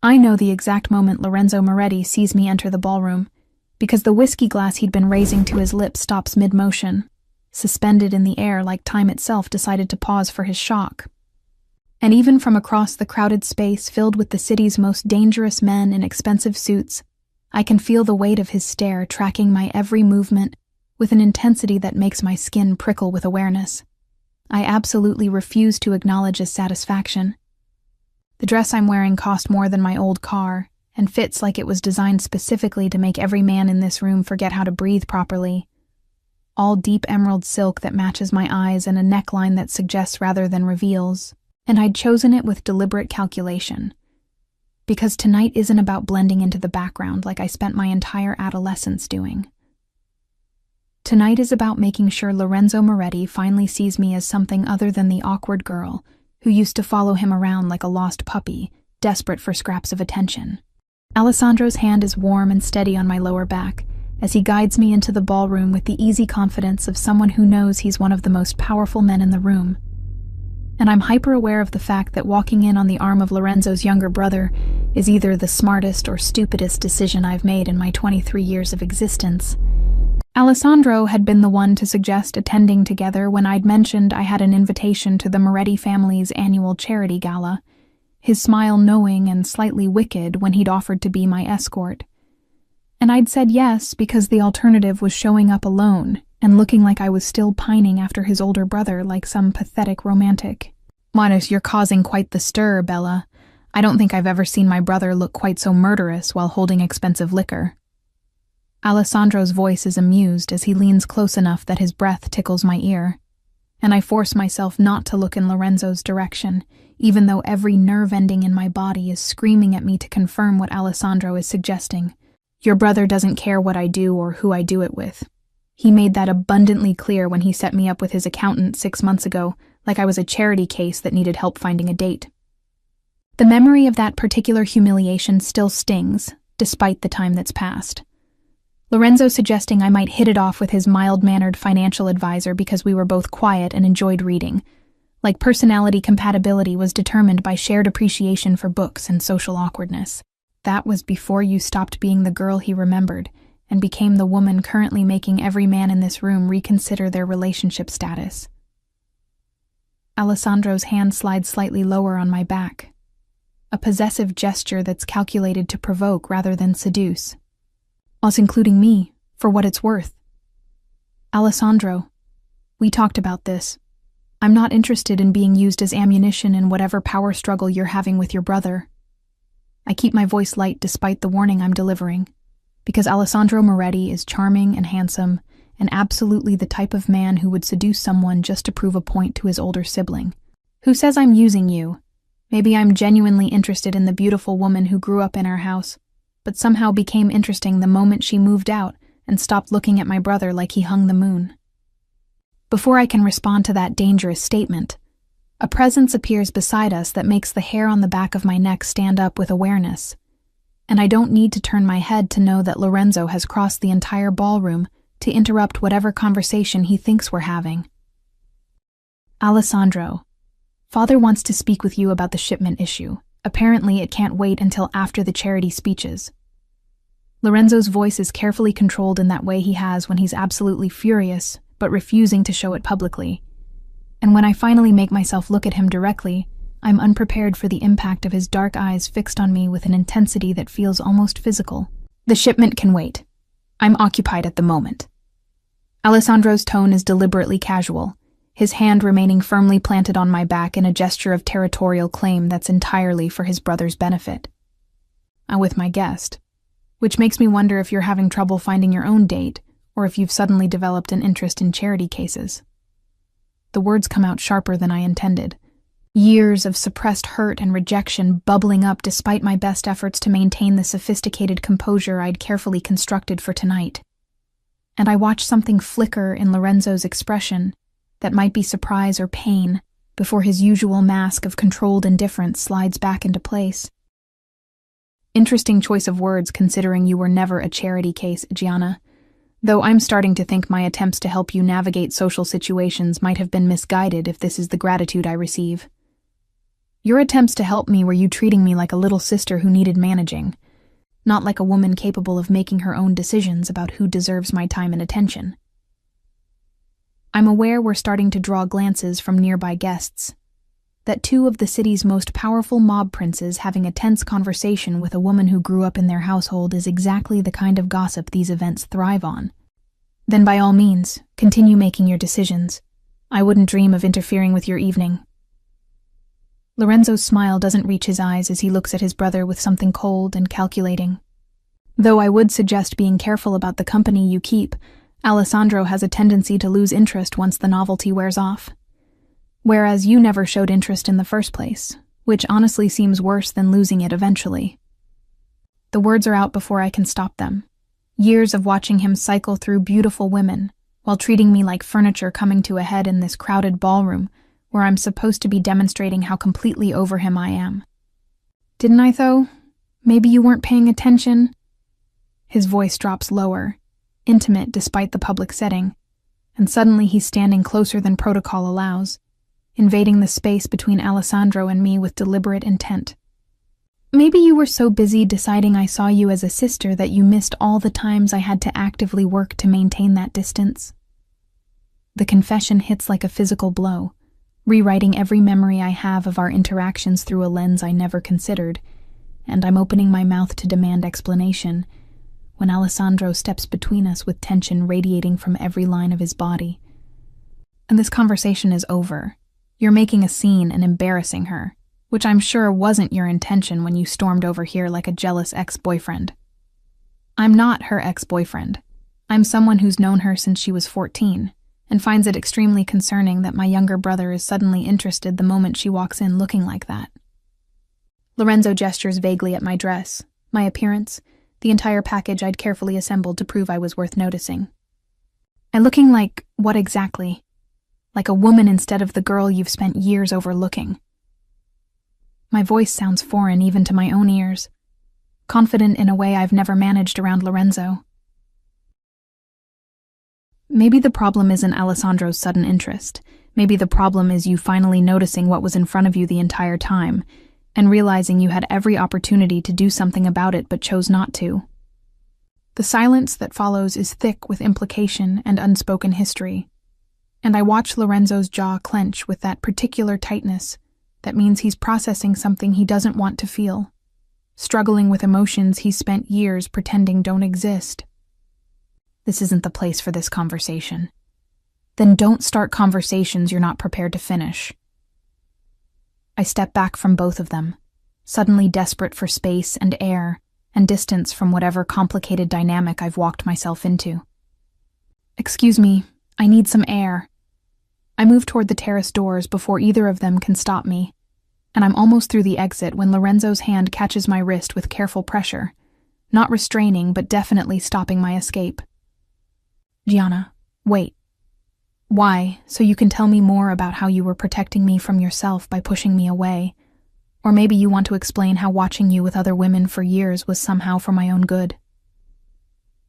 I know the exact moment Lorenzo Moretti sees me enter the ballroom, because the whiskey glass he'd been raising to his lips stops mid-motion, suspended in the air like time itself decided to pause for his shock. And even from across the crowded space filled with the city's most dangerous men in expensive suits, I can feel the weight of his stare tracking my every movement with an intensity that makes my skin prickle with awareness. I absolutely refuse to acknowledge his satisfaction. The dress I'm wearing cost more than my old car, and fits like it was designed specifically to make every man in this room forget how to breathe properly. All deep emerald silk that matches my eyes and a neckline that suggests rather than reveals, and I'd chosen it with deliberate calculation. Because tonight isn't about blending into the background like I spent my entire adolescence doing. Tonight is about making sure Lorenzo Moretti finally sees me as something other than the awkward girl who used to follow him around like a lost puppy, desperate for scraps of attention. Alessandro's hand is warm and steady on my lower back as he guides me into the ballroom with the easy confidence of someone who knows he's one of the most powerful men in the room. And I'm hyper-aware of the fact that walking in on the arm of Lorenzo's younger brother is either the smartest or stupidest decision I've made in my 23 years of existence. Alessandro had been the one to suggest attending together when I'd mentioned I had an invitation to the Moretti family's annual charity gala, his smile knowing and slightly wicked when he'd offered to be my escort. And I'd said yes because the alternative was showing up alone and looking like I was still pining after his older brother like some pathetic romantic. Minus, you're causing quite the stir, Bella. I don't think I've ever seen my brother look quite so murderous while holding expensive liquor. Alessandro's voice is amused as he leans close enough that his breath tickles my ear, and I force myself not to look in Lorenzo's direction, even though every nerve ending in my body is screaming at me to confirm what Alessandro is suggesting. Your brother doesn't care what I do or who I do it with. He made that abundantly clear when he set me up with his accountant 6 months ago, like I was a charity case that needed help finding a date. The memory of that particular humiliation still stings, despite the time that's passed. Lorenzo suggesting I might hit it off with his mild-mannered financial advisor because we were both quiet and enjoyed reading, like personality compatibility was determined by shared appreciation for books and social awkwardness. That was before you stopped being the girl he remembered and became the woman currently making every man in this room reconsider their relationship status. Alessandro's hand slides slightly lower on my back, a possessive gesture that's calculated to provoke rather than seduce. Us including me, for what it's worth. Alessandro, we talked about this. I'm not interested in being used as ammunition in whatever power struggle you're having with your brother. I keep my voice light despite the warning I'm delivering, because Alessandro Moretti is charming and handsome, and absolutely the type of man who would seduce someone just to prove a point to his older sibling. Who says I'm using you? Maybe I'm genuinely interested in the beautiful woman who grew up in our house, but somehow became interesting the moment she moved out and stopped looking at my brother like he hung the moon. Before I can respond to that dangerous statement, a presence appears beside us that makes the hair on the back of my neck stand up with awareness, and I don't need to turn my head to know that Lorenzo has crossed the entire ballroom to interrupt whatever conversation he thinks we're having. Alessandro, Father wants to speak with you about the shipment issue. Apparently, it can't wait until after the charity speeches. Lorenzo's voice is carefully controlled in that way he has when he's absolutely furious, but refusing to show it publicly. And when I finally make myself look at him directly, I'm unprepared for the impact of his dark eyes fixed on me with an intensity that feels almost physical. The shipment can wait. I'm occupied at the moment. Alessandro's tone is deliberately casual, his hand remaining firmly planted on my back in a gesture of territorial claim that's entirely for his brother's benefit. I'm with my guest, which makes me wonder if you're having trouble finding your own date, or if you've suddenly developed an interest in charity cases. The words come out sharper than I intended. Years of suppressed hurt and rejection bubbling up despite my best efforts to maintain the sophisticated composure I'd carefully constructed for tonight. And I watch something flicker in Lorenzo's expression that might be surprise or pain before his usual mask of controlled indifference slides back into place. Interesting choice of words considering you were never a charity case, Gianna, though I'm starting to think my attempts to help you navigate social situations might have been misguided if this is the gratitude I receive. Your attempts to help me were you treating me like a little sister who needed managing, not like a woman capable of making her own decisions about who deserves my time and attention. I'm aware we're starting to draw glances from nearby guests, that two of the city's most powerful mob princes having a tense conversation with a woman who grew up in their household is exactly the kind of gossip these events thrive on. Then by all means, continue making your decisions. I wouldn't dream of interfering with your evening. Lorenzo's smile doesn't reach his eyes as he looks at his brother with something cold and calculating. Though I would suggest being careful about the company you keep, Alessandro has a tendency to lose interest once the novelty wears off. Whereas you never showed interest in the first place, which honestly seems worse than losing it eventually. The words are out before I can stop them. Years of watching him cycle through beautiful women, while treating me like furniture coming to a head in this crowded ballroom, where I'm supposed to be demonstrating how completely over him I am. Didn't I, though? Maybe you weren't paying attention? His voice drops lower, intimate despite the public setting, and suddenly he's standing closer than protocol allows, invading the space between Alessandro and me with deliberate intent. Maybe you were so busy deciding I saw you as a sister that you missed all the times I had to actively work to maintain that distance. The confession hits like a physical blow, rewriting every memory I have of our interactions through a lens I never considered, and I'm opening my mouth to demand explanation when Alessandro steps between us with tension radiating from every line of his body. And this conversation is over. You're making a scene and embarrassing her, which I'm sure wasn't your intention when you stormed over here like a jealous ex-boyfriend. I'm not her ex-boyfriend. I'm someone who's known her since she was 14, and finds it extremely concerning that my younger brother is suddenly interested the moment she walks in looking like that. Lorenzo gestures vaguely at my dress, my appearance, the entire package I'd carefully assembled to prove I was worth noticing. I'm looking like what exactly? Like a woman instead of the girl you've spent years overlooking. My voice sounds foreign even to my own ears, confident in a way I've never managed around Lorenzo. Maybe the problem isn't Alessandro's sudden interest. Maybe the problem is you finally noticing what was in front of you the entire time, and realizing you had every opportunity to do something about it but chose not to. The silence that follows is thick with implication and unspoken history, and I watch Lorenzo's jaw clench with that particular tightness that means he's processing something he doesn't want to feel, struggling with emotions he's spent years pretending don't exist. This isn't the place for this conversation. Then don't start conversations you're not prepared to finish. I step back from both of them, suddenly desperate for space and air and distance from whatever complicated dynamic I've walked myself into. Excuse me, I need some air. I move toward the terrace doors before either of them can stop me, and I'm almost through the exit when Lorenzo's hand catches my wrist with careful pressure, not restraining but definitely stopping my escape. Gianna, wait. Why? So you can tell me more about how you were protecting me from yourself by pushing me away. Or maybe you want to explain how watching you with other women for years was somehow for my own good.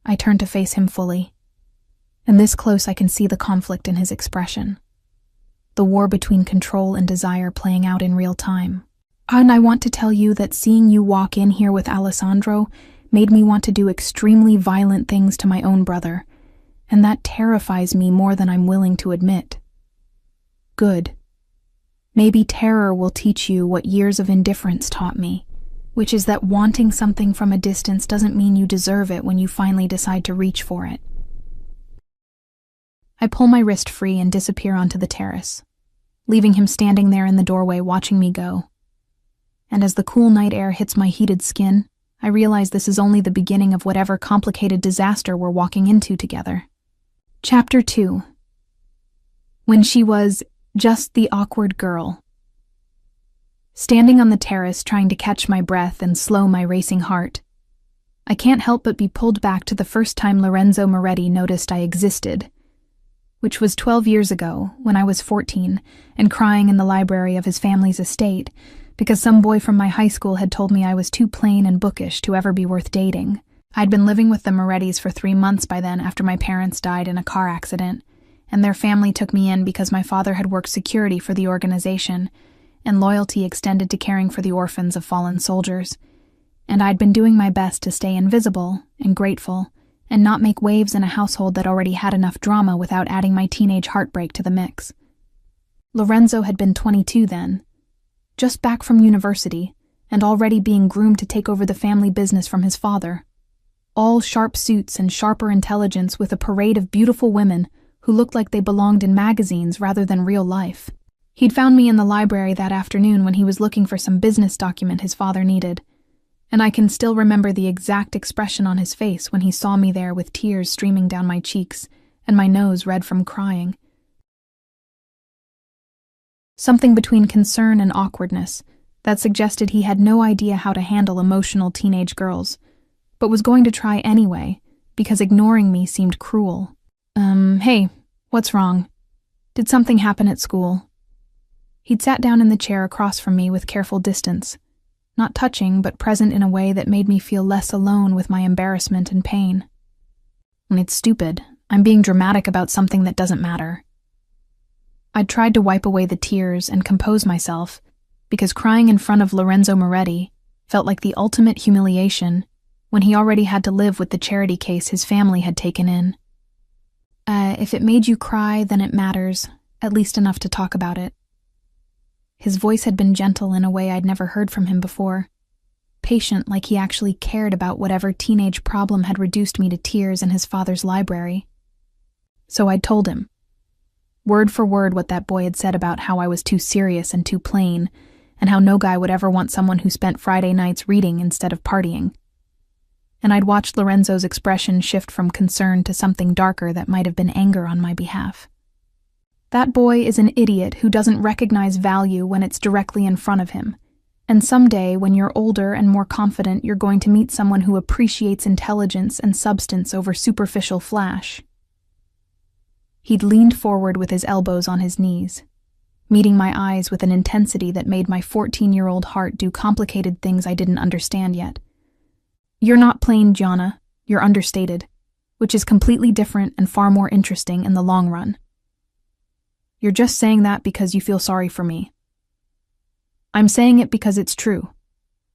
I turn to face him fully, and this close I can see the conflict in his expression. The war between control and desire playing out in real time. And I want to tell you that seeing you walk in here with Alessandro made me want to do extremely violent things to my own brother, and that terrifies me more than I'm willing to admit. Good. Maybe terror will teach you what years of indifference taught me, which is that wanting something from a distance doesn't mean you deserve it when you finally decide to reach for it. I pull my wrist free and disappear onto the terrace, leaving him standing there in the doorway watching me go. And as the cool night air hits my heated skin, I realize this is only the beginning of whatever complicated disaster we're walking into together. Chapter 2. When she was just the awkward girl. Standing on the terrace trying to catch my breath and slow my racing heart, I can't help but be pulled back to the first time Lorenzo Moretti noticed I existed, which was 12 years ago when I was 14 and crying in the library of his family's estate because some boy from my high school had told me I was too plain and bookish to ever be worth dating. I'd been living with the Morettis for 3 months by then after my parents died in a car accident, and their family took me in because my father had worked security for the organization, and loyalty extended to caring for the orphans of fallen soldiers. And I'd been doing my best to stay invisible and grateful and not make waves in a household that already had enough drama without adding my teenage heartbreak to the mix. Lorenzo had been 22 then, just back from university, and already being groomed to take over the family business from his father. All sharp suits and sharper intelligence with a parade of beautiful women who looked like they belonged in magazines rather than real life. He'd found me in the library that afternoon when he was looking for some business document his father needed, and I can still remember the exact expression on his face when he saw me there with tears streaming down my cheeks and my nose red from crying. Something between concern and awkwardness that suggested he had no idea how to handle emotional teenage girls, but was going to try anyway, because ignoring me seemed cruel. Hey, what's wrong? Did something happen at school? He'd sat down in the chair across from me with careful distance, not touching but present in a way that made me feel less alone with my embarrassment and pain. It's stupid. I'm being dramatic about something that doesn't matter. I'd tried to wipe away the tears and compose myself, because crying in front of Lorenzo Moretti felt like the ultimate humiliation when he already had to live with the charity case his family had taken in. If it made you cry, then it matters, at least enough to talk about it. His voice had been gentle in a way I'd never heard from him before, patient like he actually cared about whatever teenage problem had reduced me to tears in his father's library. So I'd told him, word for word, what that boy had said about how I was too serious and too plain, and how no guy would ever want someone who spent Friday nights reading instead of partying. And I'd watched Lorenzo's expression shift from concern to something darker that might have been anger on my behalf. That boy is an idiot who doesn't recognize value when it's directly in front of him, and someday, when you're older and more confident, you're going to meet someone who appreciates intelligence and substance over superficial flash. He'd leaned forward with his elbows on his knees, meeting my eyes with an intensity that made my 14-year-old heart do complicated things I didn't understand yet. You're not plain, Gianna. You're understated, which is completely different and far more interesting in the long run. You're just saying that because you feel sorry for me. I'm saying it because it's true,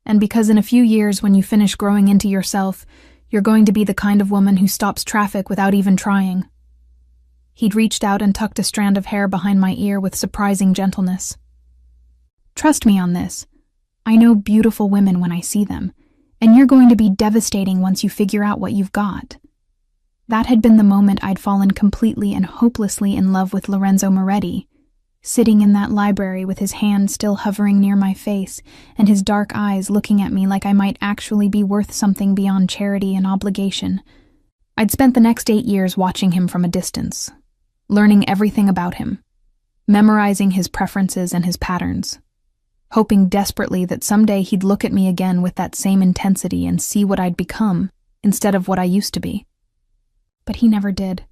and because in a few years when you finish growing into yourself, you're going to be the kind of woman who stops traffic without even trying. He'd reached out and tucked a strand of hair behind my ear with surprising gentleness. Trust me on this. I know beautiful women when I see them, and you're going to be devastating once you figure out what you've got. That had been the moment I'd fallen completely and hopelessly in love with Lorenzo Moretti, sitting in that library with his hand still hovering near my face and his dark eyes looking at me like I might actually be worth something beyond charity and obligation. I'd spent the next 8 years watching him from a distance, learning everything about him, memorizing his preferences and his patterns, hoping desperately that someday he'd look at me again with that same intensity and see what I'd become instead of what I used to be. But he never did,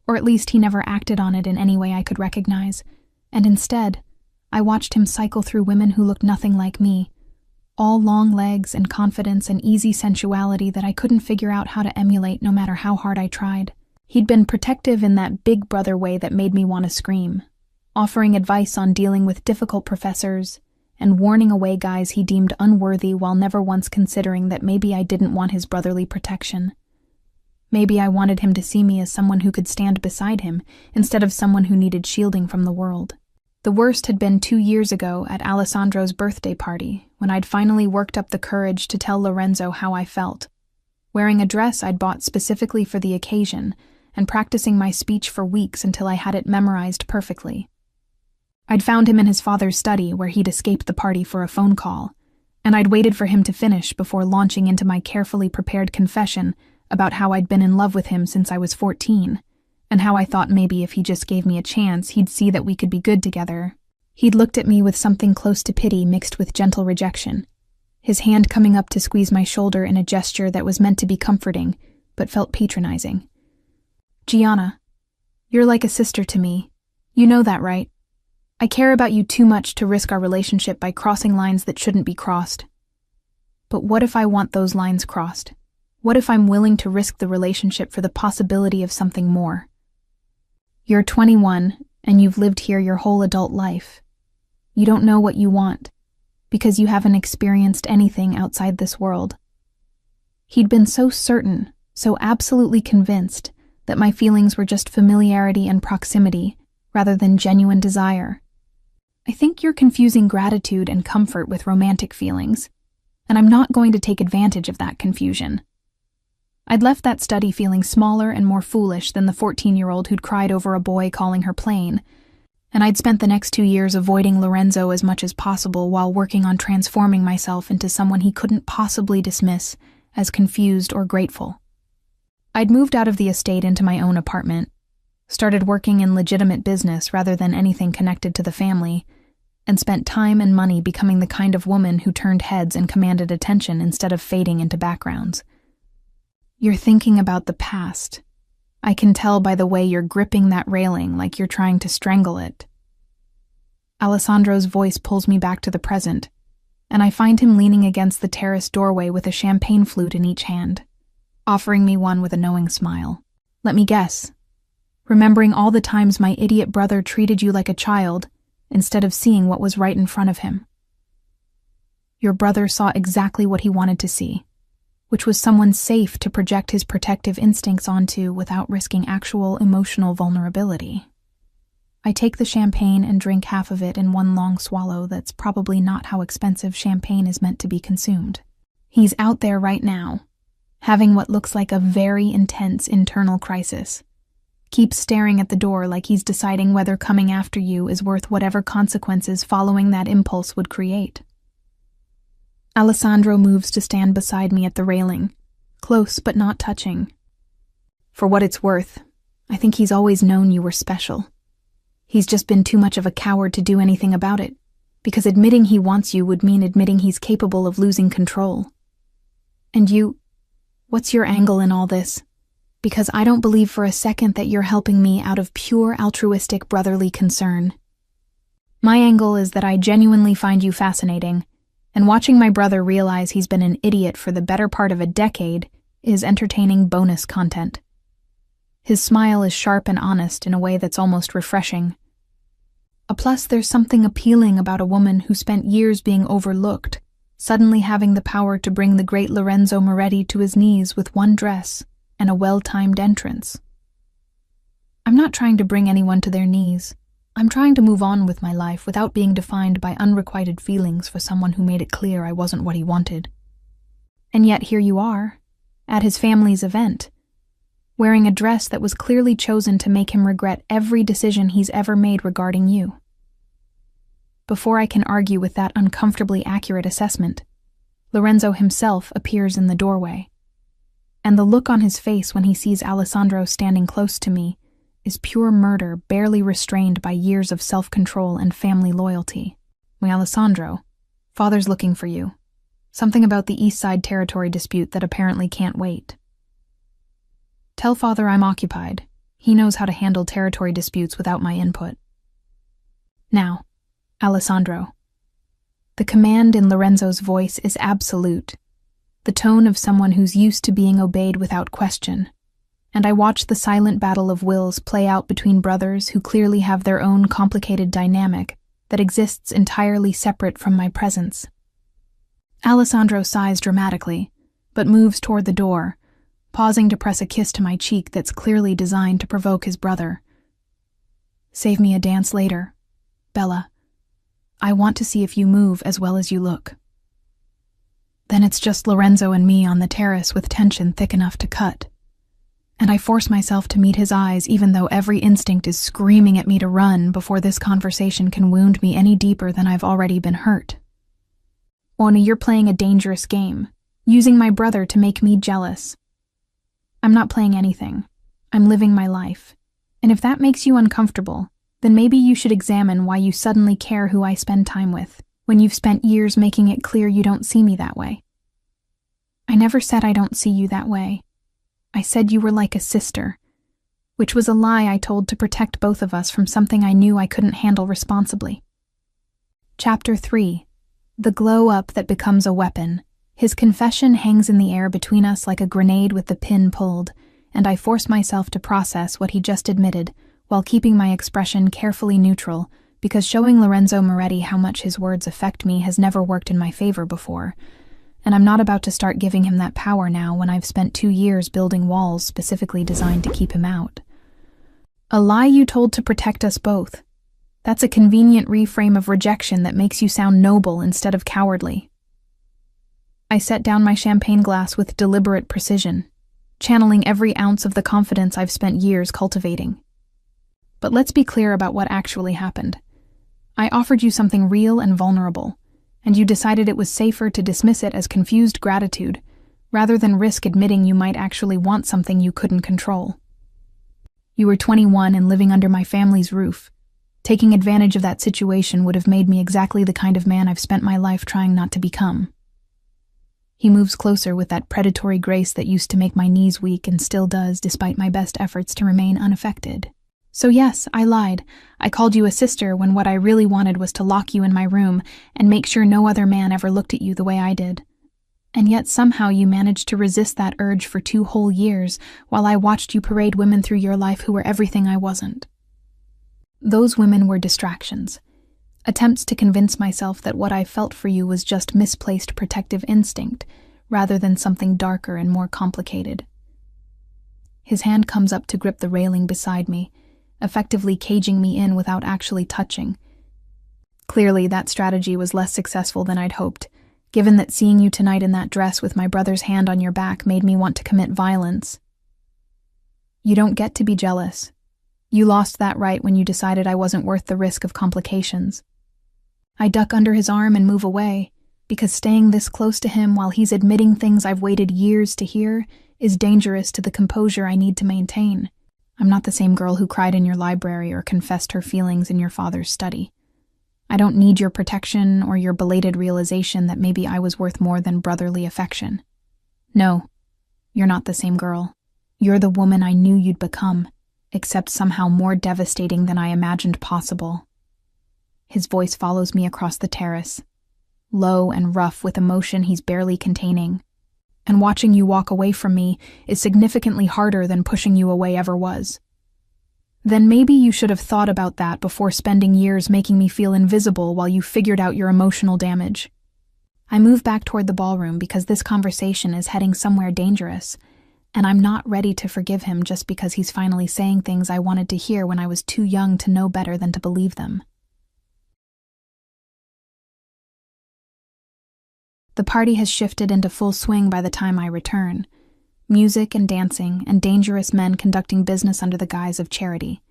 or at least he never acted on it in any way I could recognize, and instead, I watched him cycle through women who looked nothing like me, all long legs and confidence and easy sensuality that I couldn't figure out how to emulate no matter how hard I tried. He'd been protective in that big brother way that made me want to scream, offering advice on dealing with difficult professors, and warning away guys he deemed unworthy while never once considering that maybe I didn't want his brotherly protection. Maybe I wanted him to see me as someone who could stand beside him instead of someone who needed shielding from the world. The worst had been 2 years ago at Alessandro's birthday party, when I'd finally worked up the courage to tell Lorenzo how I felt, wearing a dress I'd bought specifically for the occasion and practicing my speech for weeks until I had it memorized perfectly. I'd found him in his father's study where he'd escaped the party for a phone call, and I'd waited for him to finish before launching into my carefully prepared confession about how I'd been in love with him since I was 14, and how I thought maybe if he just gave me a chance, he'd see that we could be good together. He'd looked at me with something close to pity mixed with gentle rejection, his hand coming up to squeeze my shoulder in a gesture that was meant to be comforting, but felt patronizing. Gianna, you're like a sister to me. You know that, right? I care about you too much to risk our relationship by crossing lines that shouldn't be crossed. But what if I want those lines crossed? What if I'm willing to risk the relationship for the possibility of something more? You're 21, and you've lived here your whole adult life. You don't know what you want, because you haven't experienced anything outside this world. He'd been so certain, so absolutely convinced, that my feelings were just familiarity and proximity, rather than genuine desire. I think you're confusing gratitude and comfort with romantic feelings, and I'm not going to take advantage of that confusion. I'd left that study feeling smaller and more foolish than the 14-year-old who'd cried over a boy calling her plain, and I'd spent the next 2 years avoiding Lorenzo as much as possible while working on transforming myself into someone he couldn't possibly dismiss as confused or grateful. I'd moved out of the estate into my own apartment, started working in legitimate business rather than anything connected to the family, and spent time and money becoming the kind of woman who turned heads and commanded attention instead of fading into backgrounds. You're thinking about the past. I can tell by the way you're gripping that railing like you're trying to strangle it. Alessandro's voice pulls me back to the present, and I find him leaning against the terrace doorway with a champagne flute in each hand, offering me one with a knowing smile. Let me guess. Remembering all the times my idiot brother treated you like a child instead of seeing what was right in front of him. Your brother saw exactly what he wanted to see, which was someone safe to project his protective instincts onto without risking actual emotional vulnerability. I take the champagne and drink half of it in one long swallow that's probably not how expensive champagne is meant to be consumed. He's out there right now, having what looks like a very intense internal crisis. Keeps staring at the door like he's deciding whether coming after you is worth whatever consequences following that impulse would create. Alessandro moves to stand beside me at the railing, close but not touching. For what it's worth, I think he's always known you were special. He's just been too much of a coward to do anything about it, because admitting he wants you would mean admitting he's capable of losing control. And you, what's your angle in all this? Because I don't believe for a second that you're helping me out of pure altruistic brotherly concern. My angle is that I genuinely find you fascinating, and watching my brother realize he's been an idiot for the better part of a decade is entertaining bonus content. His smile is sharp and honest in a way that's almost refreshing. Plus, there's something appealing about a woman who spent years being overlooked, suddenly having the power to bring the great Lorenzo Moretti to his knees with one dress and a well-timed entrance. I'm not trying to bring anyone to their knees. I'm trying to move on with my life without being defined by unrequited feelings for someone who made it clear I wasn't what he wanted. And yet here you are, at his family's event, wearing a dress that was clearly chosen to make him regret every decision he's ever made regarding you. Before I can argue with that uncomfortably accurate assessment, Lorenzo himself appears in the doorway, and the look on his face when he sees Alessandro standing close to me is pure murder barely restrained by years of self-control and family loyalty. My Alessandro, Father's looking for you. Something about the East Side territory dispute that apparently can't wait. Tell Father I'm occupied. He knows how to handle territory disputes without my input. Now, Alessandro. The command in Lorenzo's voice is absolute, the tone of someone who's used to being obeyed without question, and I watch the silent battle of wills play out between brothers who clearly have their own complicated dynamic that exists entirely separate from my presence. Alessandro sighs dramatically, but moves toward the door, pausing to press a kiss to my cheek that's clearly designed to provoke his brother. Save me a dance later, Bella. I want to see if you move as well as you look. Then it's just Lorenzo and me on the terrace with tension thick enough to cut, and I force myself to meet his eyes even though every instinct is screaming at me to run before this conversation can wound me any deeper than I've already been hurt. Ona, you're playing a dangerous game, using my brother to make me jealous. I'm not playing anything. I'm living my life. And if that makes you uncomfortable, then maybe you should examine why you suddenly care who I spend time with, when you've spent years making it clear you don't see me that way. I never said I don't see you that way. I said you were like a sister, which was a lie I told to protect both of us from something I knew I couldn't handle responsibly. Chapter 3. The glow-up that becomes a weapon. His confession hangs in the air between us like a grenade with the pin pulled, and I force myself to process what he just admitted while keeping my expression carefully neutral because showing Lorenzo Moretti how much his words affect me has never worked in my favor before, and I'm not about to start giving him that power now when I've spent 2 years building walls specifically designed to keep him out. A lie you told to protect us both. That's a convenient reframe of rejection that makes you sound noble instead of cowardly. I set down my champagne glass with deliberate precision, channeling every ounce of the confidence I've spent years cultivating. But let's be clear about what actually happened. I offered you something real and vulnerable, and you decided it was safer to dismiss it as confused gratitude, rather than risk admitting you might actually want something you couldn't control. You were 21 and living under my family's roof. Taking advantage of that situation would have made me exactly the kind of man I've spent my life trying not to become. He moves closer with that predatory grace that used to make my knees weak and still does despite my best efforts to remain unaffected. So yes, I lied. I called you a sister when what I really wanted was to lock you in my room and make sure no other man ever looked at you the way I did. And yet somehow you managed to resist that urge for 2 whole years while I watched you parade women through your life who were everything I wasn't. Those women were distractions. Attempts to convince myself that what I felt for you was just misplaced protective instinct, rather than something darker and more complicated. His hand comes up to grip the railing beside me, effectively caging me in without actually touching. Clearly, that strategy was less successful than I'd hoped, given that seeing you tonight in that dress with my brother's hand on your back made me want to commit violence. You don't get to be jealous. You lost that right when you decided I wasn't worth the risk of complications. I duck under his arm and move away, because staying this close to him while he's admitting things I've waited years to hear is dangerous to the composure I need to maintain. I'm not the same girl who cried in your library or confessed her feelings in your father's study. I don't need your protection or your belated realization that maybe I was worth more than brotherly affection. No, you're not the same girl. You're the woman I knew you'd become, except somehow more devastating than I imagined possible. His voice follows me across the terrace, low and rough with emotion he's barely containing. And watching you walk away from me is significantly harder than pushing you away ever was. Then maybe you should have thought about that before spending years making me feel invisible while you figured out your emotional damage. I move back toward the ballroom because this conversation is heading somewhere dangerous, and I'm not ready to forgive him just because he's finally saying things I wanted to hear when I was too young to know better than to believe them. The party has shifted into full swing by the time I return. Music and dancing, and dangerous men conducting business under the guise of charity.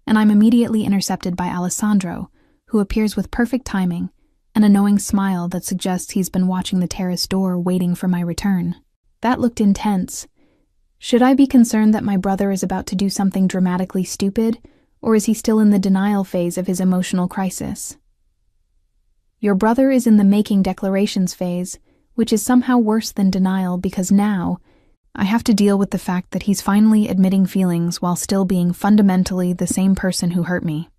And I'm immediately intercepted by Alessandro, who appears with perfect timing, and a knowing smile that suggests he's been watching the terrace door waiting for my return. That looked intense. Should I be concerned that my brother is about to do something dramatically stupid, or is he still in the denial phase of his emotional crisis? Your brother is in the making declarations phase, which is somehow worse than denial because now I have to deal with the fact that he's finally admitting feelings while still being fundamentally the same person who hurt me.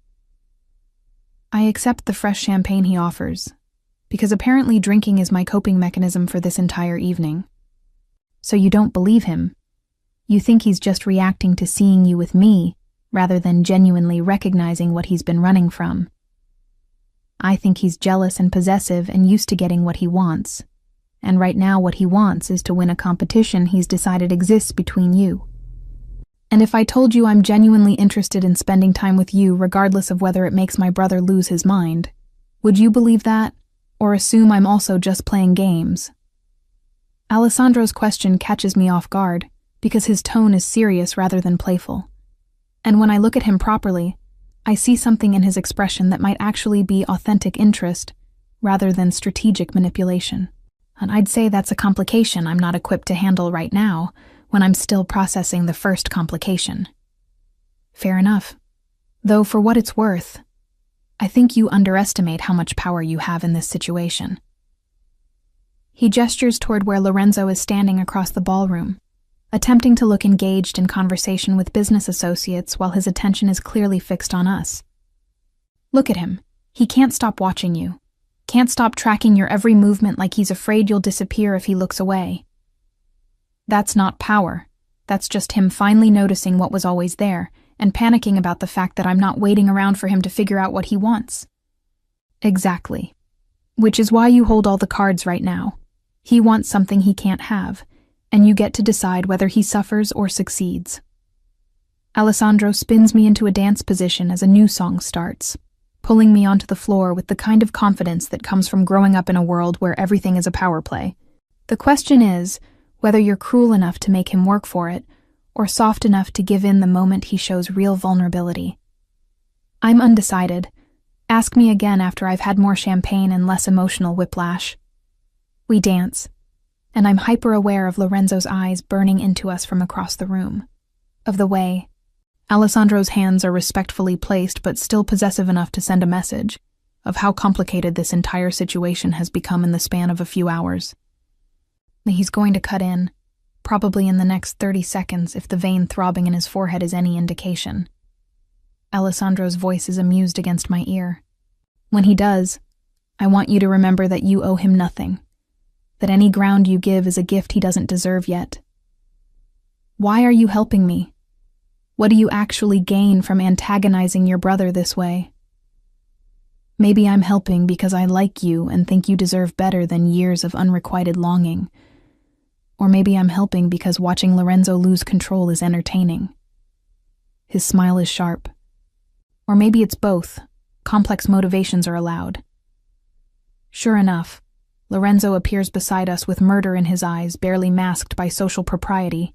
I accept the fresh champagne he offers, because apparently drinking is my coping mechanism for this entire evening. So you don't believe him. You think he's just reacting to seeing you with me, rather than genuinely recognizing what he's been running from. I think he's jealous and possessive and used to getting what he wants. And right now what he wants is to win a competition he's decided exists between you. And if I told you I'm genuinely interested in spending time with you regardless of whether it makes my brother lose his mind, would you believe that, or assume I'm also just playing games? Alessandro's question catches me off guard, because his tone is serious rather than playful. And when I look at him properly, I see something in his expression that might actually be authentic interest, rather than strategic manipulation. And I'd say that's a complication I'm not equipped to handle right now, when I'm still processing the first complication. Fair enough. Though for what it's worth, I think you underestimate how much power you have in this situation. He gestures toward where Lorenzo is standing across the ballroom, attempting to look engaged in conversation with business associates while his attention is clearly fixed on us. Look at him. He can't stop watching you. Can't stop tracking your every movement like he's afraid you'll disappear if he looks away. That's not power. That's just him finally noticing what was always there, and panicking about the fact that I'm not waiting around for him to figure out what he wants. Exactly. Which is why you hold all the cards right now. He wants something he can't have, and you get to decide whether he suffers or succeeds. Alessandro spins me into a dance position as a new song starts, pulling me onto the floor with the kind of confidence that comes from growing up in a world where everything is a power play. The question is whether you're cruel enough to make him work for it, or soft enough to give in the moment he shows real vulnerability. I'm undecided. Ask me again after I've had more champagne and less emotional whiplash. We dance, and I'm hyper-aware of Lorenzo's eyes burning into us from across the room. Of the way Alessandro's hands are respectfully placed but still possessive enough to send a message of how complicated this entire situation has become in the span of a few hours. He's going to cut in, probably in the next 30 seconds if the vein throbbing in his forehead is any indication. Alessandro's voice is amused against my ear. When he does, I want you to remember that you owe him nothing, that any ground you give is a gift he doesn't deserve yet. Why are you helping me? What do you actually gain from antagonizing your brother this way? Maybe I'm helping because I like you and think you deserve better than years of unrequited longing. Or maybe I'm helping because watching Lorenzo lose control is entertaining. His smile is sharp. Or maybe it's both. Complex motivations are allowed. Sure enough, Lorenzo appears beside us with murder in his eyes, barely masked by social propriety,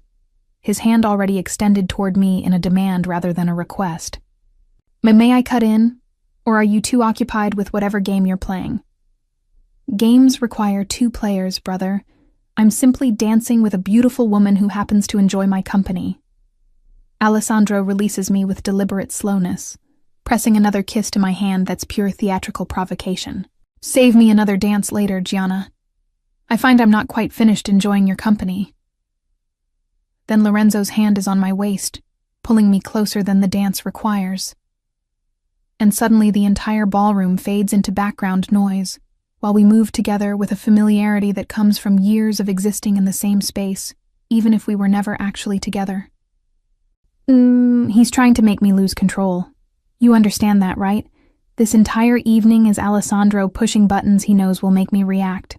his hand already extended toward me in a demand rather than a request. May I cut in? Or are you too occupied with whatever game you're playing? Games require two players, brother. I'm simply dancing with a beautiful woman who happens to enjoy my company. Alessandro releases me with deliberate slowness, pressing another kiss to my hand that's pure theatrical provocation. Save me another dance later, Gianna. I find I'm not quite finished enjoying your company. Then Lorenzo's hand is on my waist, pulling me closer than the dance requires. And suddenly the entire ballroom fades into background noise, while we move together with a familiarity that comes from years of existing in the same space, even if we were never actually together. He's trying to make me lose control. You understand that, right? This entire evening is Alessandro pushing buttons he knows will make me react.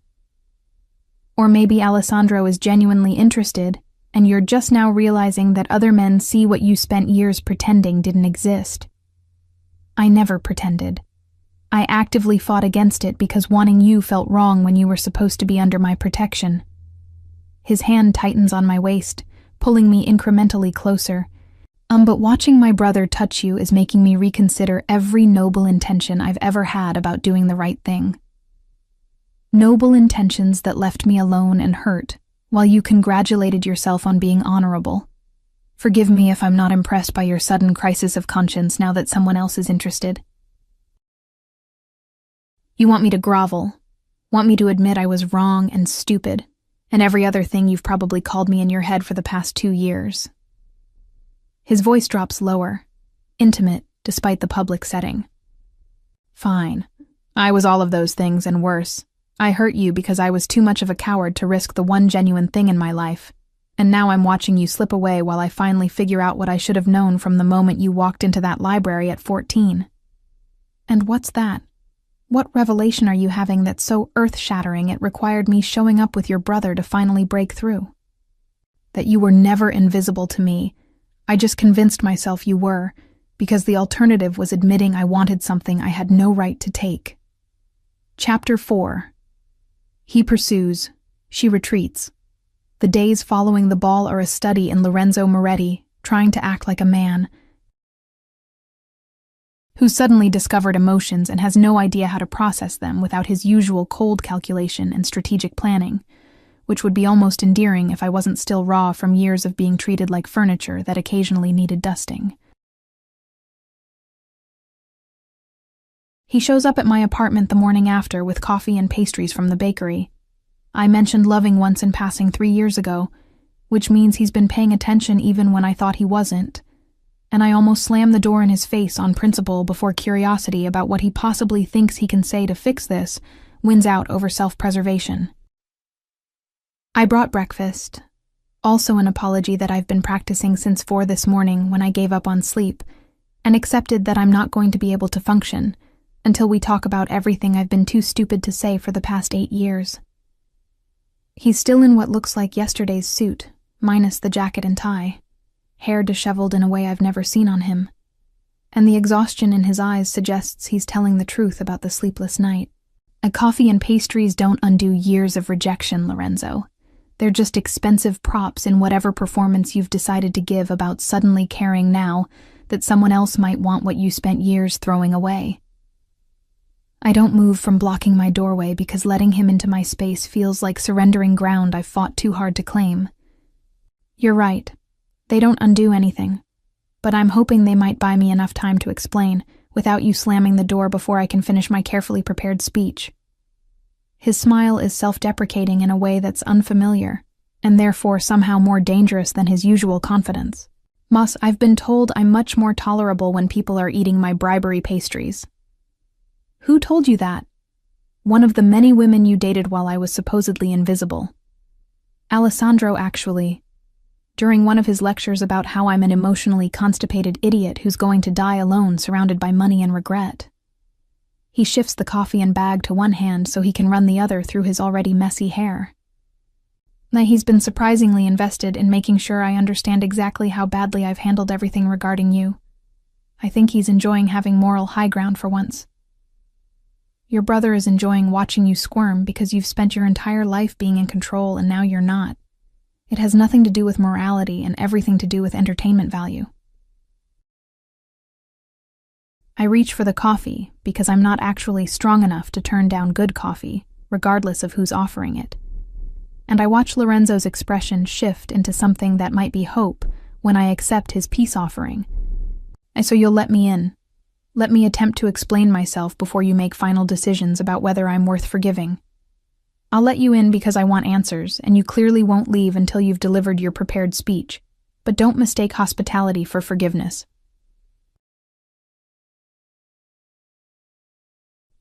Or maybe Alessandro is genuinely interested, and you're just now realizing that other men see what you spent years pretending didn't exist. I never pretended. I actively fought against it because wanting you felt wrong when you were supposed to be under my protection. His hand tightens on my waist, pulling me incrementally closer. But watching my brother touch you is making me reconsider every noble intention I've ever had about doing the right thing. Noble intentions that left me alone and hurt, while you congratulated yourself on being honorable. Forgive me if I'm not impressed by your sudden crisis of conscience now that someone else is interested. You want me to grovel, want me to admit I was wrong and stupid, and every other thing you've probably called me in your head for the past 2 years. His voice drops lower, intimate despite the public setting. Fine. I was all of those things and worse. I hurt you because I was too much of a coward to risk the one genuine thing in my life, and now I'm watching you slip away while I finally figure out what I should have known from the moment you walked into that library at 14. And what's that? What revelation are you having that's so earth-shattering it required me showing up with your brother to finally break through? That you were never invisible to me. I just convinced myself you were, because the alternative was admitting I wanted something I had no right to take. Chapter 4. He pursues. She retreats. The days following the ball are a study in Lorenzo Moretti, trying to act like a man who suddenly discovered emotions and has no idea how to process them without his usual cold calculation and strategic planning, which would be almost endearing if I wasn't still raw from years of being treated like furniture that occasionally needed dusting. He shows up at my apartment the morning after with coffee and pastries from the bakery. I mentioned loving once in passing 3 years ago, which means he's been paying attention even when I thought he wasn't, and I almost slammed the door in his face on principle before curiosity about what he possibly thinks he can say to fix this wins out over self-preservation. I brought breakfast, Also an apology that I've been practicing since 4 this morning when I gave up on sleep, and accepted that I'm not going to be able to function until we talk about everything I've been too stupid to say for the past 8 years. He's still in what looks like yesterday's suit, minus the jacket and tie, hair disheveled in a way I've never seen on him, and the exhaustion in his eyes suggests he's telling the truth about the sleepless night. A coffee and pastries don't undo years of rejection, Lorenzo. They're just expensive props in whatever performance you've decided to give about suddenly caring now that someone else might want what you spent years throwing away. I don't move from blocking my doorway because letting him into my space feels like surrendering ground I've fought too hard to claim. You're right. They don't undo anything. But I'm hoping they might buy me enough time to explain, without you slamming the door before I can finish my carefully prepared speech. His smile is self-deprecating in a way that's unfamiliar, and therefore somehow more dangerous than his usual confidence. Mas, I've been told I'm much more tolerable when people are eating my bribery pastries. Who told you that? One of the many women you dated while I was supposedly invisible. Alessandro, actually. During one of his lectures about how I'm an emotionally constipated idiot who's going to die alone surrounded by money and regret. He shifts the coffee and bag to one hand so he can run the other through his already messy hair. Now he's been surprisingly invested in making sure I understand exactly how badly I've handled everything regarding you. I think he's enjoying having moral high ground for once. Your brother is enjoying watching you squirm because you've spent your entire life being in control and now you're not. It has nothing to do with morality and everything to do with entertainment value. I reach for the coffee because I'm not actually strong enough to turn down good coffee, regardless of who's offering it. And I watch Lorenzo's expression shift into something that might be hope when I accept his peace offering. And so you'll let me in. Let me attempt to explain myself before you make final decisions about whether I'm worth forgiving. I'll let you in because I want answers, and you clearly won't leave until you've delivered your prepared speech. But don't mistake hospitality for forgiveness.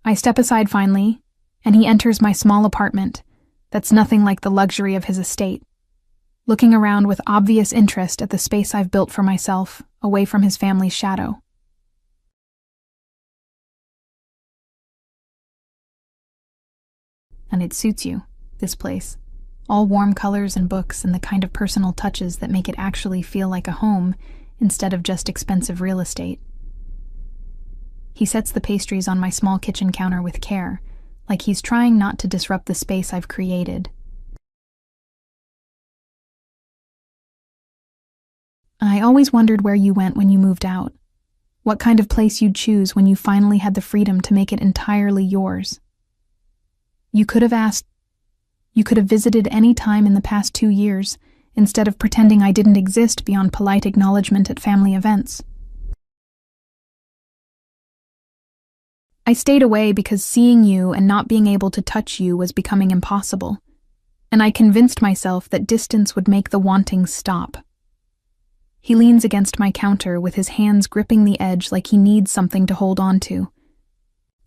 I step aside finally, and he enters my small apartment that's nothing like the luxury of his estate, looking around with obvious interest at the space I've built for myself, away from his family's shadow. And it suits you, this place. All warm colors and books and the kind of personal touches that make it actually feel like a home instead of just expensive real estate. He sets the pastries on my small kitchen counter with care, like he's trying not to disrupt the space I've created. I always wondered where you went when you moved out, what kind of place you'd choose when you finally had the freedom to make it entirely yours. You could have visited any time in the past 2 years, instead of pretending I didn't exist beyond polite acknowledgement at family events. I stayed away because seeing you and not being able to touch you was becoming impossible, and I convinced myself that distance would make the wanting stop. He leans against my counter with his hands gripping the edge like he needs something to hold on to.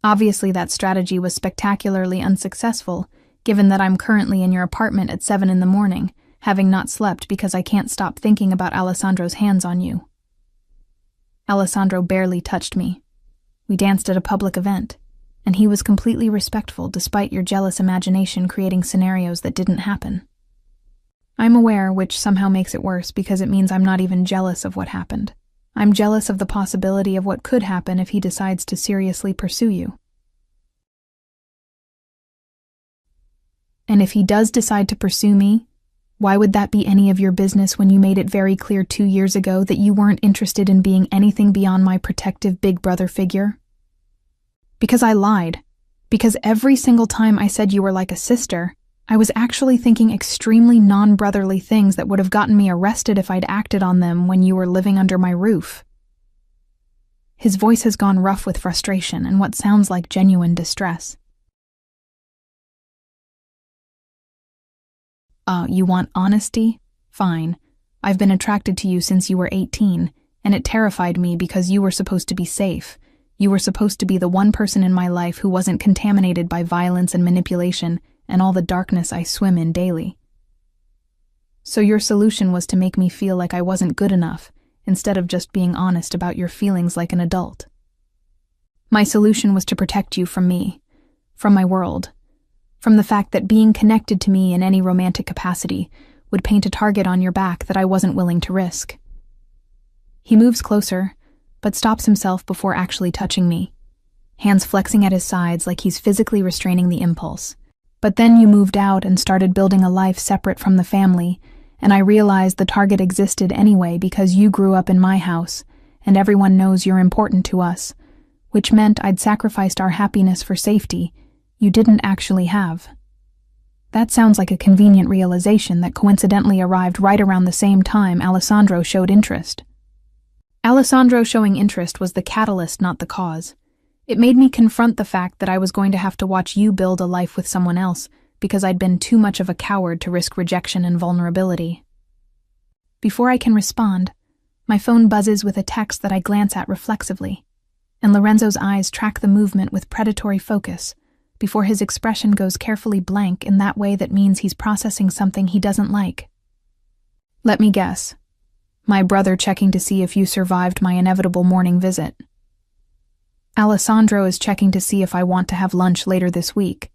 Obviously, that strategy was spectacularly unsuccessful, given that I'm currently in your apartment at 7 in the morning, having not slept because I can't stop thinking about Alessandro's hands on you. Alessandro barely touched me. We danced at a public event, and he was completely respectful despite your jealous imagination creating scenarios that didn't happen. I'm aware, which somehow makes it worse because it means I'm not even jealous of what happened. I'm jealous of the possibility of what could happen if he decides to seriously pursue you. And if he does decide to pursue me, why would that be any of your business when you made it very clear 2 years ago that you weren't interested in being anything beyond my protective big brother figure? Because I lied. Because every single time I said you were like a sister, I was actually thinking extremely non-brotherly things that would have gotten me arrested if I'd acted on them when you were living under my roof. His voice has gone rough with frustration and what sounds like genuine distress. You want honesty? Fine. I've been attracted to you since you were 18, and it terrified me because you were supposed to be safe. You were supposed to be the one person in my life who wasn't contaminated by violence and manipulation and all the darkness I swim in daily. So your solution was to make me feel like I wasn't good enough, instead of just being honest about your feelings like an adult. My solution was to protect you from me, from my world, from the fact that being connected to me in any romantic capacity would paint a target on your back that I wasn't willing to risk. He moves closer, but stops himself before actually touching me, hands flexing at his sides like he's physically restraining the impulse. But then you moved out and started building a life separate from the family, and I realized the target existed anyway because you grew up in my house, and everyone knows you're important to us, which meant I'd sacrificed our happiness for safety you didn't actually have. That sounds like a convenient realization that coincidentally arrived right around the same time Alessandro showed interest. Alessandro showing interest was the catalyst, not the cause. It made me confront the fact that I was going to have to watch you build a life with someone else because I'd been too much of a coward to risk rejection and vulnerability. Before I can respond, my phone buzzes with a text that I glance at reflexively, and Lorenzo's eyes track the movement with predatory focus before his expression goes carefully blank in that way that means he's processing something he doesn't like. Let me guess. My brother checking to see if you survived my inevitable morning visit. Alessandro is checking to see if I want to have lunch later this week,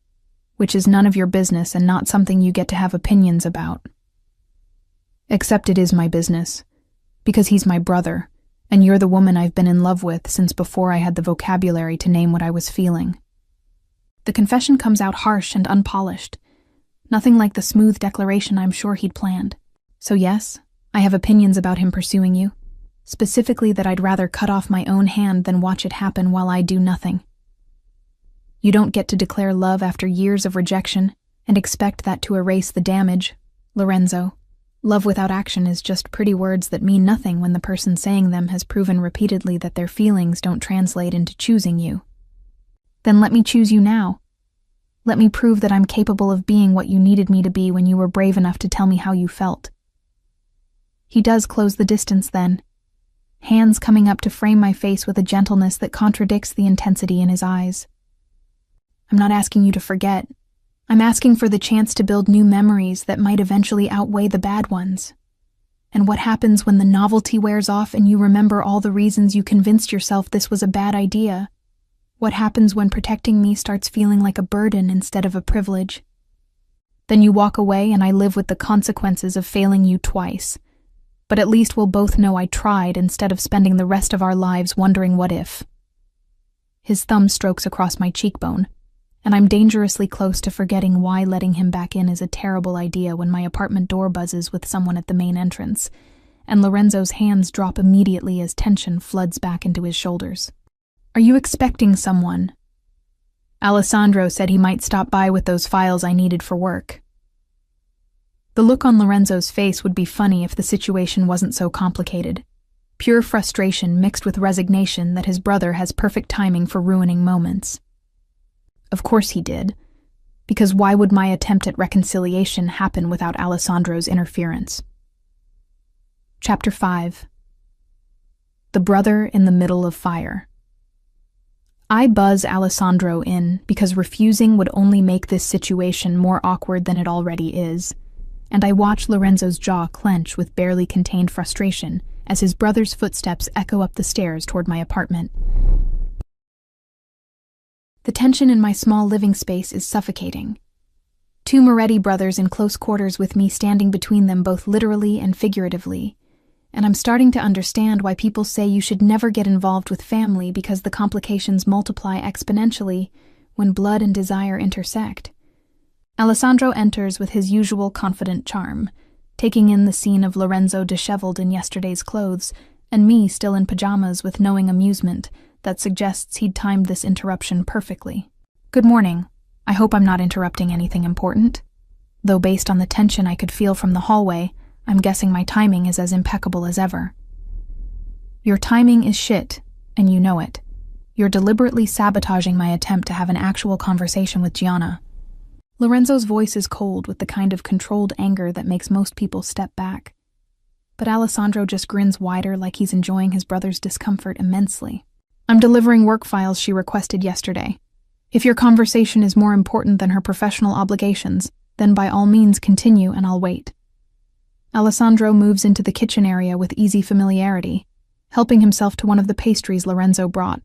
which is none of your business and not something you get to have opinions about. Except it is my business, because he's my brother, and you're the woman I've been in love with since before I had the vocabulary to name what I was feeling. The confession comes out harsh and unpolished, nothing like the smooth declaration I'm sure he'd planned. So yes, I have opinions about him pursuing you, specifically that I'd rather cut off my own hand than watch it happen while I do nothing. You don't get to declare love after years of rejection and expect that to erase the damage, Lorenzo. Love without action is just pretty words that mean nothing when the person saying them has proven repeatedly that their feelings don't translate into choosing you. Then let me choose you now. Let me prove that I'm capable of being what you needed me to be when you were brave enough to tell me how you felt. He does close the distance then, hands coming up to frame my face with a gentleness that contradicts the intensity in his eyes. I'm not asking you to forget. I'm asking for the chance to build new memories that might eventually outweigh the bad ones. And what happens when the novelty wears off and you remember all the reasons you convinced yourself this was a bad idea? What happens when protecting me starts feeling like a burden instead of a privilege? Then you walk away and I live with the consequences of failing you twice. But at least we'll both know I tried instead of spending the rest of our lives wondering what if. His thumb strokes across my cheekbone, and I'm dangerously close to forgetting why letting him back in is a terrible idea when my apartment door buzzes with someone at the main entrance, and Lorenzo's hands drop immediately as tension floods back into his shoulders. Are you expecting someone? Alessandro said he might stop by with those files I needed for work. The look on Lorenzo's face would be funny if the situation wasn't so complicated. Pure frustration mixed with resignation that his brother has perfect timing for ruining moments. Of course he did, because why would my attempt at reconciliation happen without Alessandro's interference? Chapter 5. The Brother in the Middle of Fire. I buzz Alessandro in because refusing would only make this situation more awkward than it already is, and I watch Lorenzo's jaw clench with barely contained frustration as his brother's footsteps echo up the stairs toward my apartment. The tension in my small living space is suffocating. Two Moretti brothers in close quarters with me standing between them both literally and figuratively, and I'm starting to understand why people say you should never get involved with family because the complications multiply exponentially when blood and desire intersect. Alessandro enters with his usual confident charm, taking in the scene of Lorenzo disheveled in yesterday's clothes and me still in pajamas with knowing amusement that suggests he'd timed this interruption perfectly. Good morning. I hope I'm not interrupting anything important. Though based on the tension I could feel from the hallway, I'm guessing my timing is as impeccable as ever. Your timing is shit, and you know it. You're deliberately sabotaging my attempt to have an actual conversation with Gianna. Lorenzo's voice is cold with the kind of controlled anger that makes most people step back. But Alessandro just grins wider like he's enjoying his brother's discomfort immensely. I'm delivering work files she requested yesterday. If your conversation is more important than her professional obligations, then by all means continue and I'll wait. Alessandro moves into the kitchen area with easy familiarity, helping himself to one of the pastries Lorenzo brought.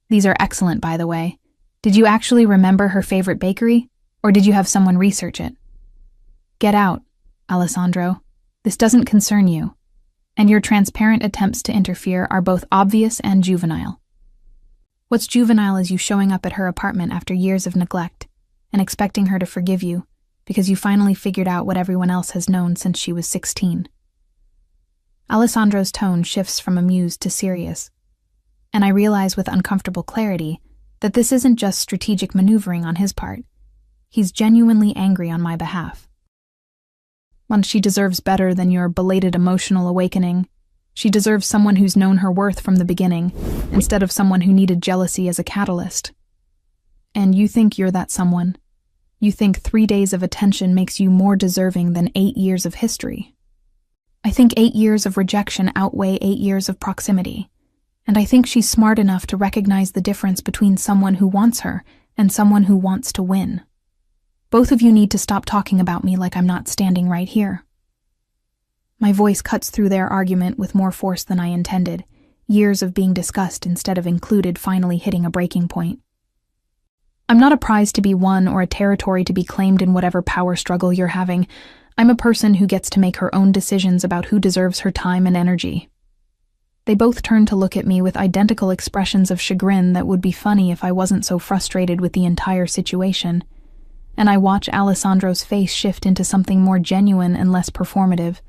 These are excellent, by the way. Did you actually remember her favorite bakery, or did you have someone research it? Get out, Alessandro. This doesn't concern you, and your transparent attempts to interfere are both obvious and juvenile. What's juvenile is you showing up at her apartment after years of neglect and expecting her to forgive you because you finally figured out what everyone else has known since she was 16. Alessandro's tone shifts from amused to serious, and I realize with uncomfortable clarity that this isn't just strategic maneuvering on his part. He's genuinely angry on my behalf. Once she deserves better than your belated emotional awakening. She deserves someone who's known her worth from the beginning, instead of someone who needed jealousy as a catalyst. And you think you're that someone. You think 3 days of attention makes you more deserving than 8 years of history. I think 8 years of rejection outweigh 8 years of proximity, and I think she's smart enough to recognize the difference between someone who wants her and someone who wants to win. Both of you need to stop talking about me like I'm not standing right here. My voice cuts through their argument with more force than I intended, years of being discussed instead of included finally hitting a breaking point. I'm not a prize to be won or a territory to be claimed in whatever power struggle you're having. I'm a person who gets to make her own decisions about who deserves her time and energy. They both turn to look at me with identical expressions of chagrin that would be funny if I wasn't so frustrated with the entire situation, and I watch Alessandro's face shift into something more genuine and less performative.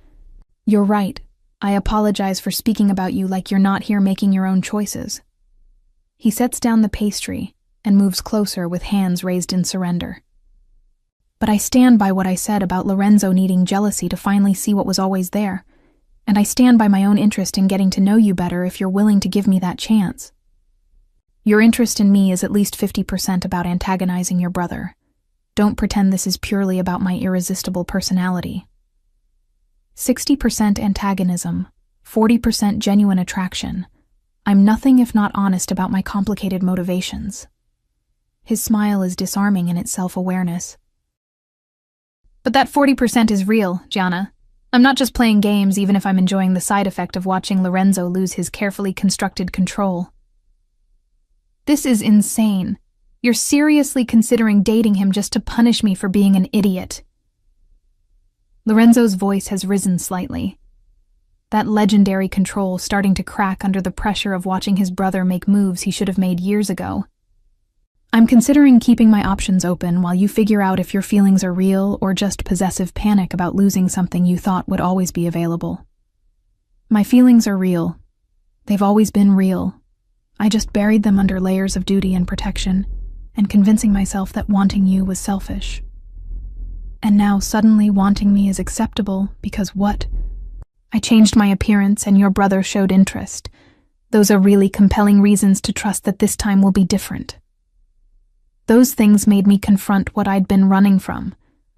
You're right. I apologize for speaking about you like you're not here making your own choices. He sets down the pastry and moves closer with hands raised in surrender. But I stand by what I said about Lorenzo needing jealousy to finally see what was always there, and I stand by my own interest in getting to know you better if you're willing to give me that chance. Your interest in me is at least 50% about antagonizing your brother. Don't pretend this is purely about my irresistible personality. 60% antagonism, 40% genuine attraction. I'm nothing if not honest about my complicated motivations. His smile is disarming in its self-awareness. But that 40% is real, Gianna. I'm not just playing games even if I'm enjoying the side effect of watching Lorenzo lose his carefully constructed control. This is insane. You're seriously considering dating him just to punish me for being an idiot. Lorenzo's voice has risen slightly. That legendary control starting to crack under the pressure of watching his brother make moves he should have made years ago. I'm considering keeping my options open while you figure out if your feelings are real or just possessive panic about losing something you thought would always be available. My feelings are real. They've always been real. I just buried them under layers of duty and protection, and convincing myself that wanting you was selfish. And now suddenly wanting me is acceptable because what? I changed my appearance and your brother showed interest. Those are really compelling reasons to trust that this time will be different. Those things made me confront what I'd been running from,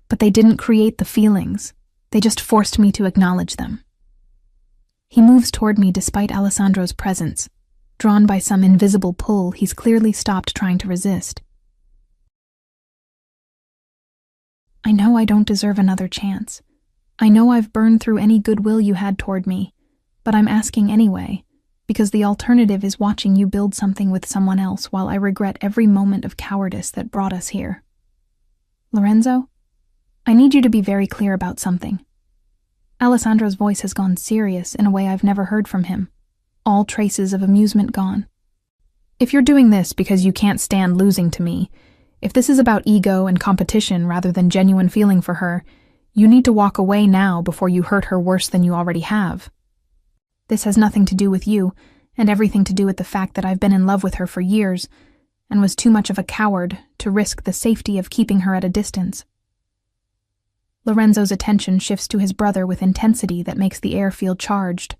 but they didn't create the feelings. They just forced me to acknowledge them. He moves toward me despite Alessandro's presence. Drawn by some invisible pull, he's clearly stopped trying to resist. I know I don't deserve another chance. I know I've burned through any goodwill you had toward me, but I'm asking anyway, because the alternative is watching you build something with someone else while I regret every moment of cowardice that brought us here. Lorenzo, I need you to be very clear about something. Alessandro's voice has gone serious in a way I've never heard from him, all traces of amusement gone. If you're doing this because you can't stand losing to me, if this is about ego and competition rather than genuine feeling for her, you need to walk away now before you hurt her worse than you already have. This has nothing to do with you, and everything to do with the fact that I've been in love with her for years, and was too much of a coward to risk the safety of keeping her at a distance. Lorenzo's attention shifts to his brother with intensity that makes the air feel charged.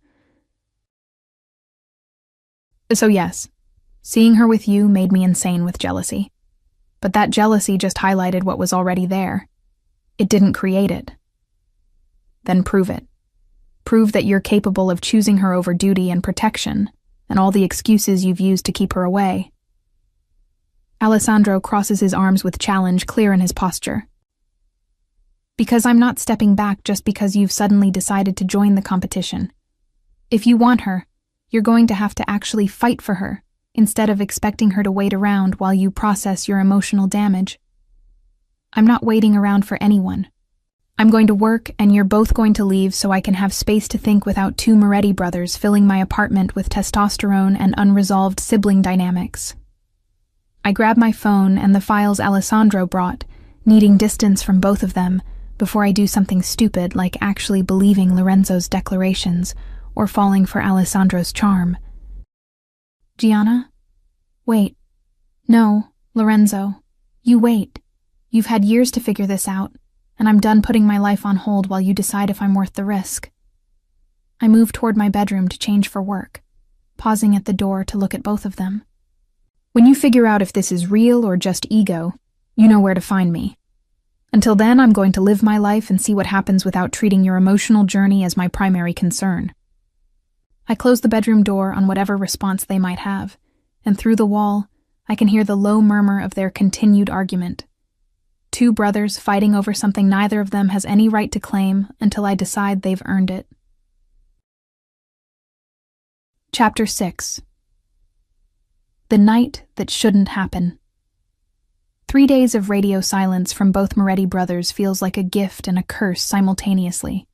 So yes, seeing her with you made me insane with jealousy. But that jealousy just highlighted what was already there. It didn't create it. Then prove it. Prove that you're capable of choosing her over duty and protection, and all the excuses you've used to keep her away. Alessandro crosses his arms with challenge clear in his posture. Because I'm not stepping back just because you've suddenly decided to join the competition. If you want her, you're going to have to actually fight for her, instead of expecting her to wait around while you process your emotional damage. I'm not waiting around for anyone. I'm going to work, and you're both going to leave so I can have space to think without two Moretti brothers filling my apartment with testosterone and unresolved sibling dynamics. I grab my phone and the files Alessandro brought, needing distance from both of them before I do something stupid like actually believing Lorenzo's declarations or falling for Alessandro's charm. Gianna? Wait. No, Lorenzo. You wait. You've had years to figure this out, and I'm done putting my life on hold while you decide if I'm worth the risk. I move toward my bedroom to change for work, pausing at the door to look at both of them. When you figure out if this is real or just ego, you know where to find me. Until then, I'm going to live my life and see what happens without treating your emotional journey as my primary concern. I close the bedroom door on whatever response they might have, and through the wall, I can hear the low murmur of their continued argument. Two brothers fighting over something neither of them has any right to claim until I decide they've earned it. Chapter 6. The Night That Shouldn't Happen. 3 days of radio silence from both Moretti brothers feels like a gift and a curse simultaneously.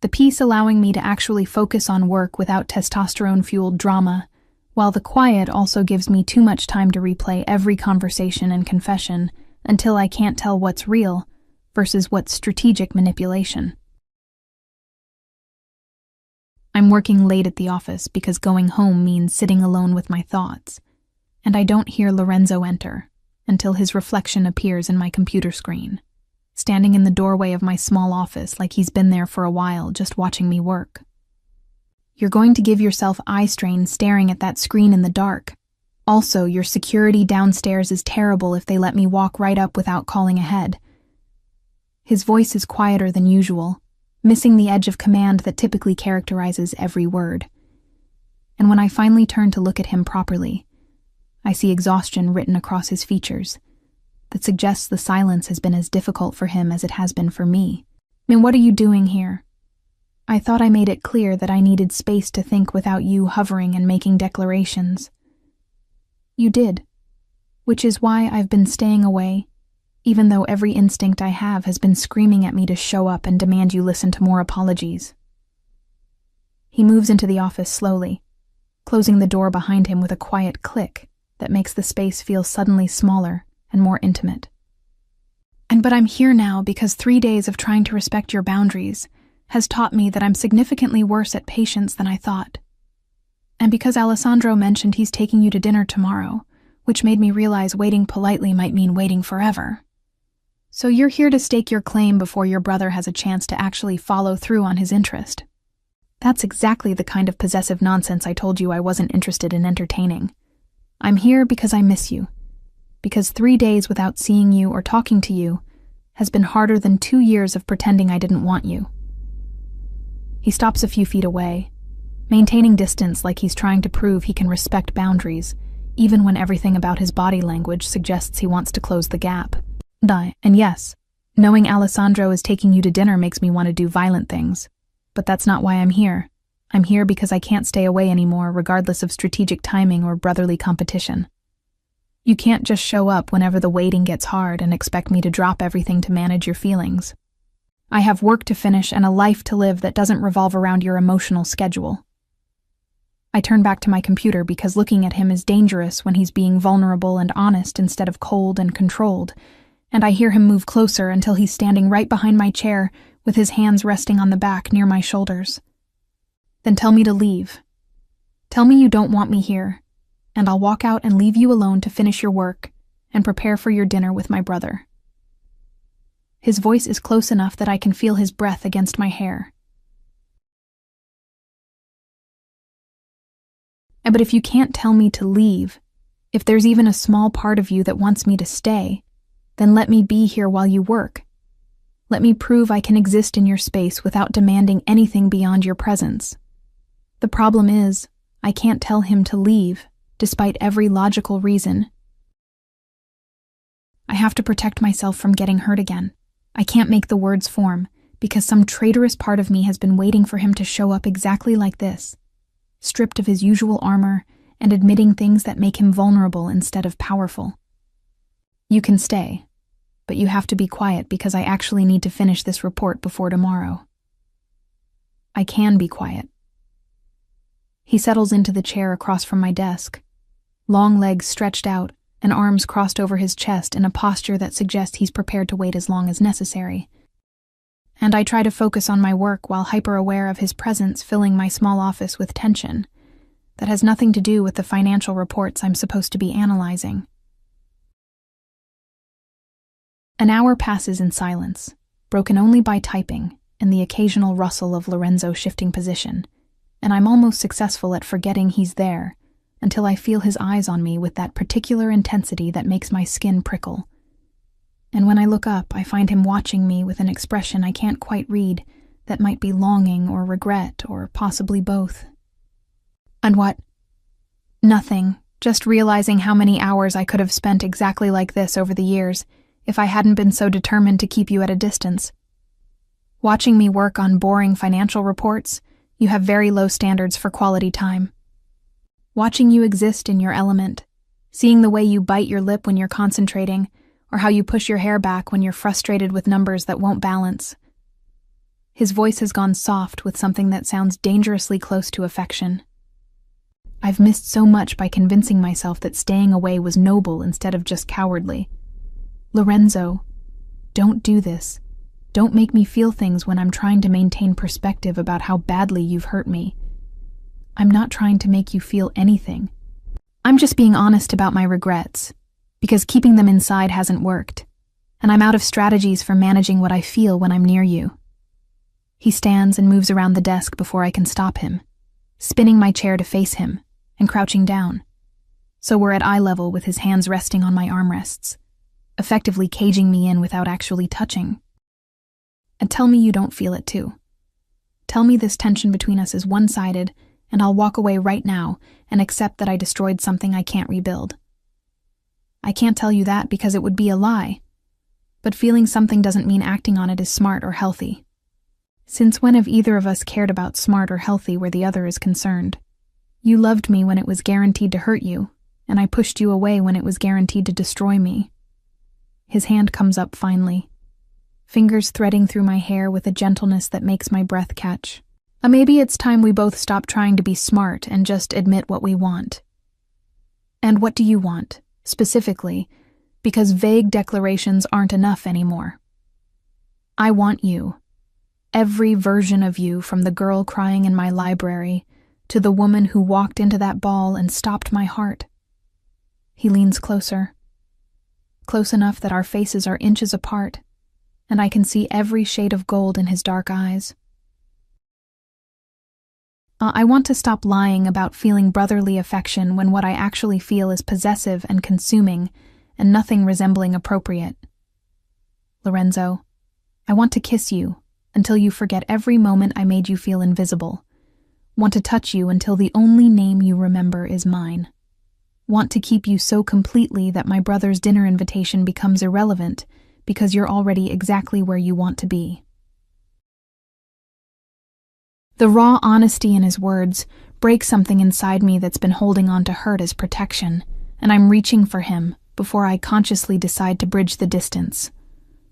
The peace allowing me to actually focus on work without testosterone-fueled drama, while the quiet also gives me too much time to replay every conversation and confession until I can't tell what's real versus what's strategic manipulation. I'm working late at the office because going home means sitting alone with my thoughts, and I don't hear Lorenzo enter until his reflection appears in my computer screen, standing in the doorway of my small office like he's been there for a while just watching me work. You're going to give yourself eye strain staring at that screen in the dark. Also, your security downstairs is terrible if they let me walk right up without calling ahead. His voice is quieter than usual, missing the edge of command that typically characterizes every word. And when I finally turn to look at him properly, I see exhaustion written across his features that suggests the silence has been as difficult for him as it has been for me. What are you doing here? I thought I made it clear that I needed space to think without you hovering and making declarations. You did, which is why I've been staying away, even though every instinct I have has been screaming at me to show up and demand you listen to more apologies. He moves into the office slowly, closing the door behind him with a quiet click that makes the space feel suddenly smaller and more intimate. But I'm here now because 3 days of trying to respect your boundaries has taught me that I'm significantly worse at patience than I thought. And because Alessandro mentioned he's taking you to dinner tomorrow, which made me realize waiting politely might mean waiting forever. So you're here to stake your claim before your brother has a chance to actually follow through on his interest. That's exactly the kind of possessive nonsense I told you I wasn't interested in entertaining. I'm here because I miss you. Because 3 days without seeing you or talking to you has been harder than 2 years of pretending I didn't want you. He stops a few feet away, maintaining distance like he's trying to prove he can respect boundaries, even when everything about his body language suggests he wants to close the gap. And yes, knowing Alessandro is taking you to dinner makes me want to do violent things, but that's not why I'm here. I'm here because I can't stay away anymore, regardless of strategic timing or brotherly competition. You can't just show up whenever the waiting gets hard and expect me to drop everything to manage your feelings. I have work to finish and a life to live that doesn't revolve around your emotional schedule. I turn back to my computer because looking at him is dangerous when he's being vulnerable and honest instead of cold and controlled, and I hear him move closer until he's standing right behind my chair with his hands resting on the back near my shoulders. Then tell me to leave. Tell me you don't want me here, and I'll walk out and leave you alone to finish your work and prepare for your dinner with my brother. His voice is close enough that I can feel his breath against my hair. But if you can't tell me to leave, if there's even a small part of you that wants me to stay, then let me be here while you work. Let me prove I can exist in your space without demanding anything beyond your presence. The problem is, I can't tell him to leave, despite every logical reason. I have to protect myself from getting hurt again, I can't make the words form, because some traitorous part of me has been waiting for him to show up exactly like this, stripped of his usual armor and admitting things that make him vulnerable instead of powerful. You can stay, but you have to be quiet because I actually need to finish this report before tomorrow. I can be quiet. He settles into the chair across from my desk, long legs stretched out and arms crossed over his chest in a posture that suggests he's prepared to wait as long as necessary. And I try to focus on my work while hyper-aware of his presence filling my small office with tension that has nothing to do with the financial reports I'm supposed to be analyzing. An hour passes in silence, broken only by typing and the occasional rustle of Lorenzo shifting position, and I'm almost successful at forgetting he's there until I feel his eyes on me with that particular intensity that makes my skin prickle. And when I look up, I find him watching me with an expression I can't quite read that might be longing or regret or possibly both. And what? Nothing, just realizing how many hours I could have spent exactly like this over the years if I hadn't been so determined to keep you at a distance. Watching me work on boring financial reports, you have very low standards for quality time. Watching you exist in your element, seeing the way you bite your lip when you're concentrating, or how you push your hair back when you're frustrated with numbers that won't balance. His voice has gone soft with something that sounds dangerously close to affection. I've missed so much by convincing myself that staying away was noble instead of just cowardly. Lorenzo, don't do this. Don't make me feel things when I'm trying to maintain perspective about how badly you've hurt me. I'm not trying to make you feel anything. I'm just being honest about my regrets, because keeping them inside hasn't worked, and I'm out of strategies for managing what I feel when I'm near you. He stands and moves around the desk before I can stop him, spinning my chair to face him and crouching down, so we're at eye level with his hands resting on my armrests, effectively caging me in without actually touching. And tell me you don't feel it too. Tell me this tension between us is one-sided, and I'll walk away right now and accept that I destroyed something I can't rebuild. I can't tell you that because it would be a lie, but feeling something doesn't mean acting on it is smart or healthy. Since when have either of us cared about smart or healthy where the other is concerned? You loved me when it was guaranteed to hurt you, and I pushed you away when it was guaranteed to destroy me. His hand comes up finally, fingers threading through my hair with a gentleness that makes my breath catch. Maybe it's time we both stop trying to be smart and just admit what we want. And what do you want, specifically, because vague declarations aren't enough anymore. I want you. Every version of you, from the girl crying in my library to the woman who walked into that ball and stopped my heart. He leans closer, close enough that our faces are inches apart, and I can see every shade of gold in his dark eyes. I want to stop lying about feeling brotherly affection when what I actually feel is possessive and consuming and nothing resembling appropriate. Lorenzo, I want to kiss you until you forget every moment I made you feel invisible. Want to touch you until the only name you remember is mine. Want to keep you so completely that my brother's dinner invitation becomes irrelevant because you're already exactly where you want to be. The raw honesty in his words breaks something inside me that's been holding on to hurt as protection, and I'm reaching for him before I consciously decide to bridge the distance.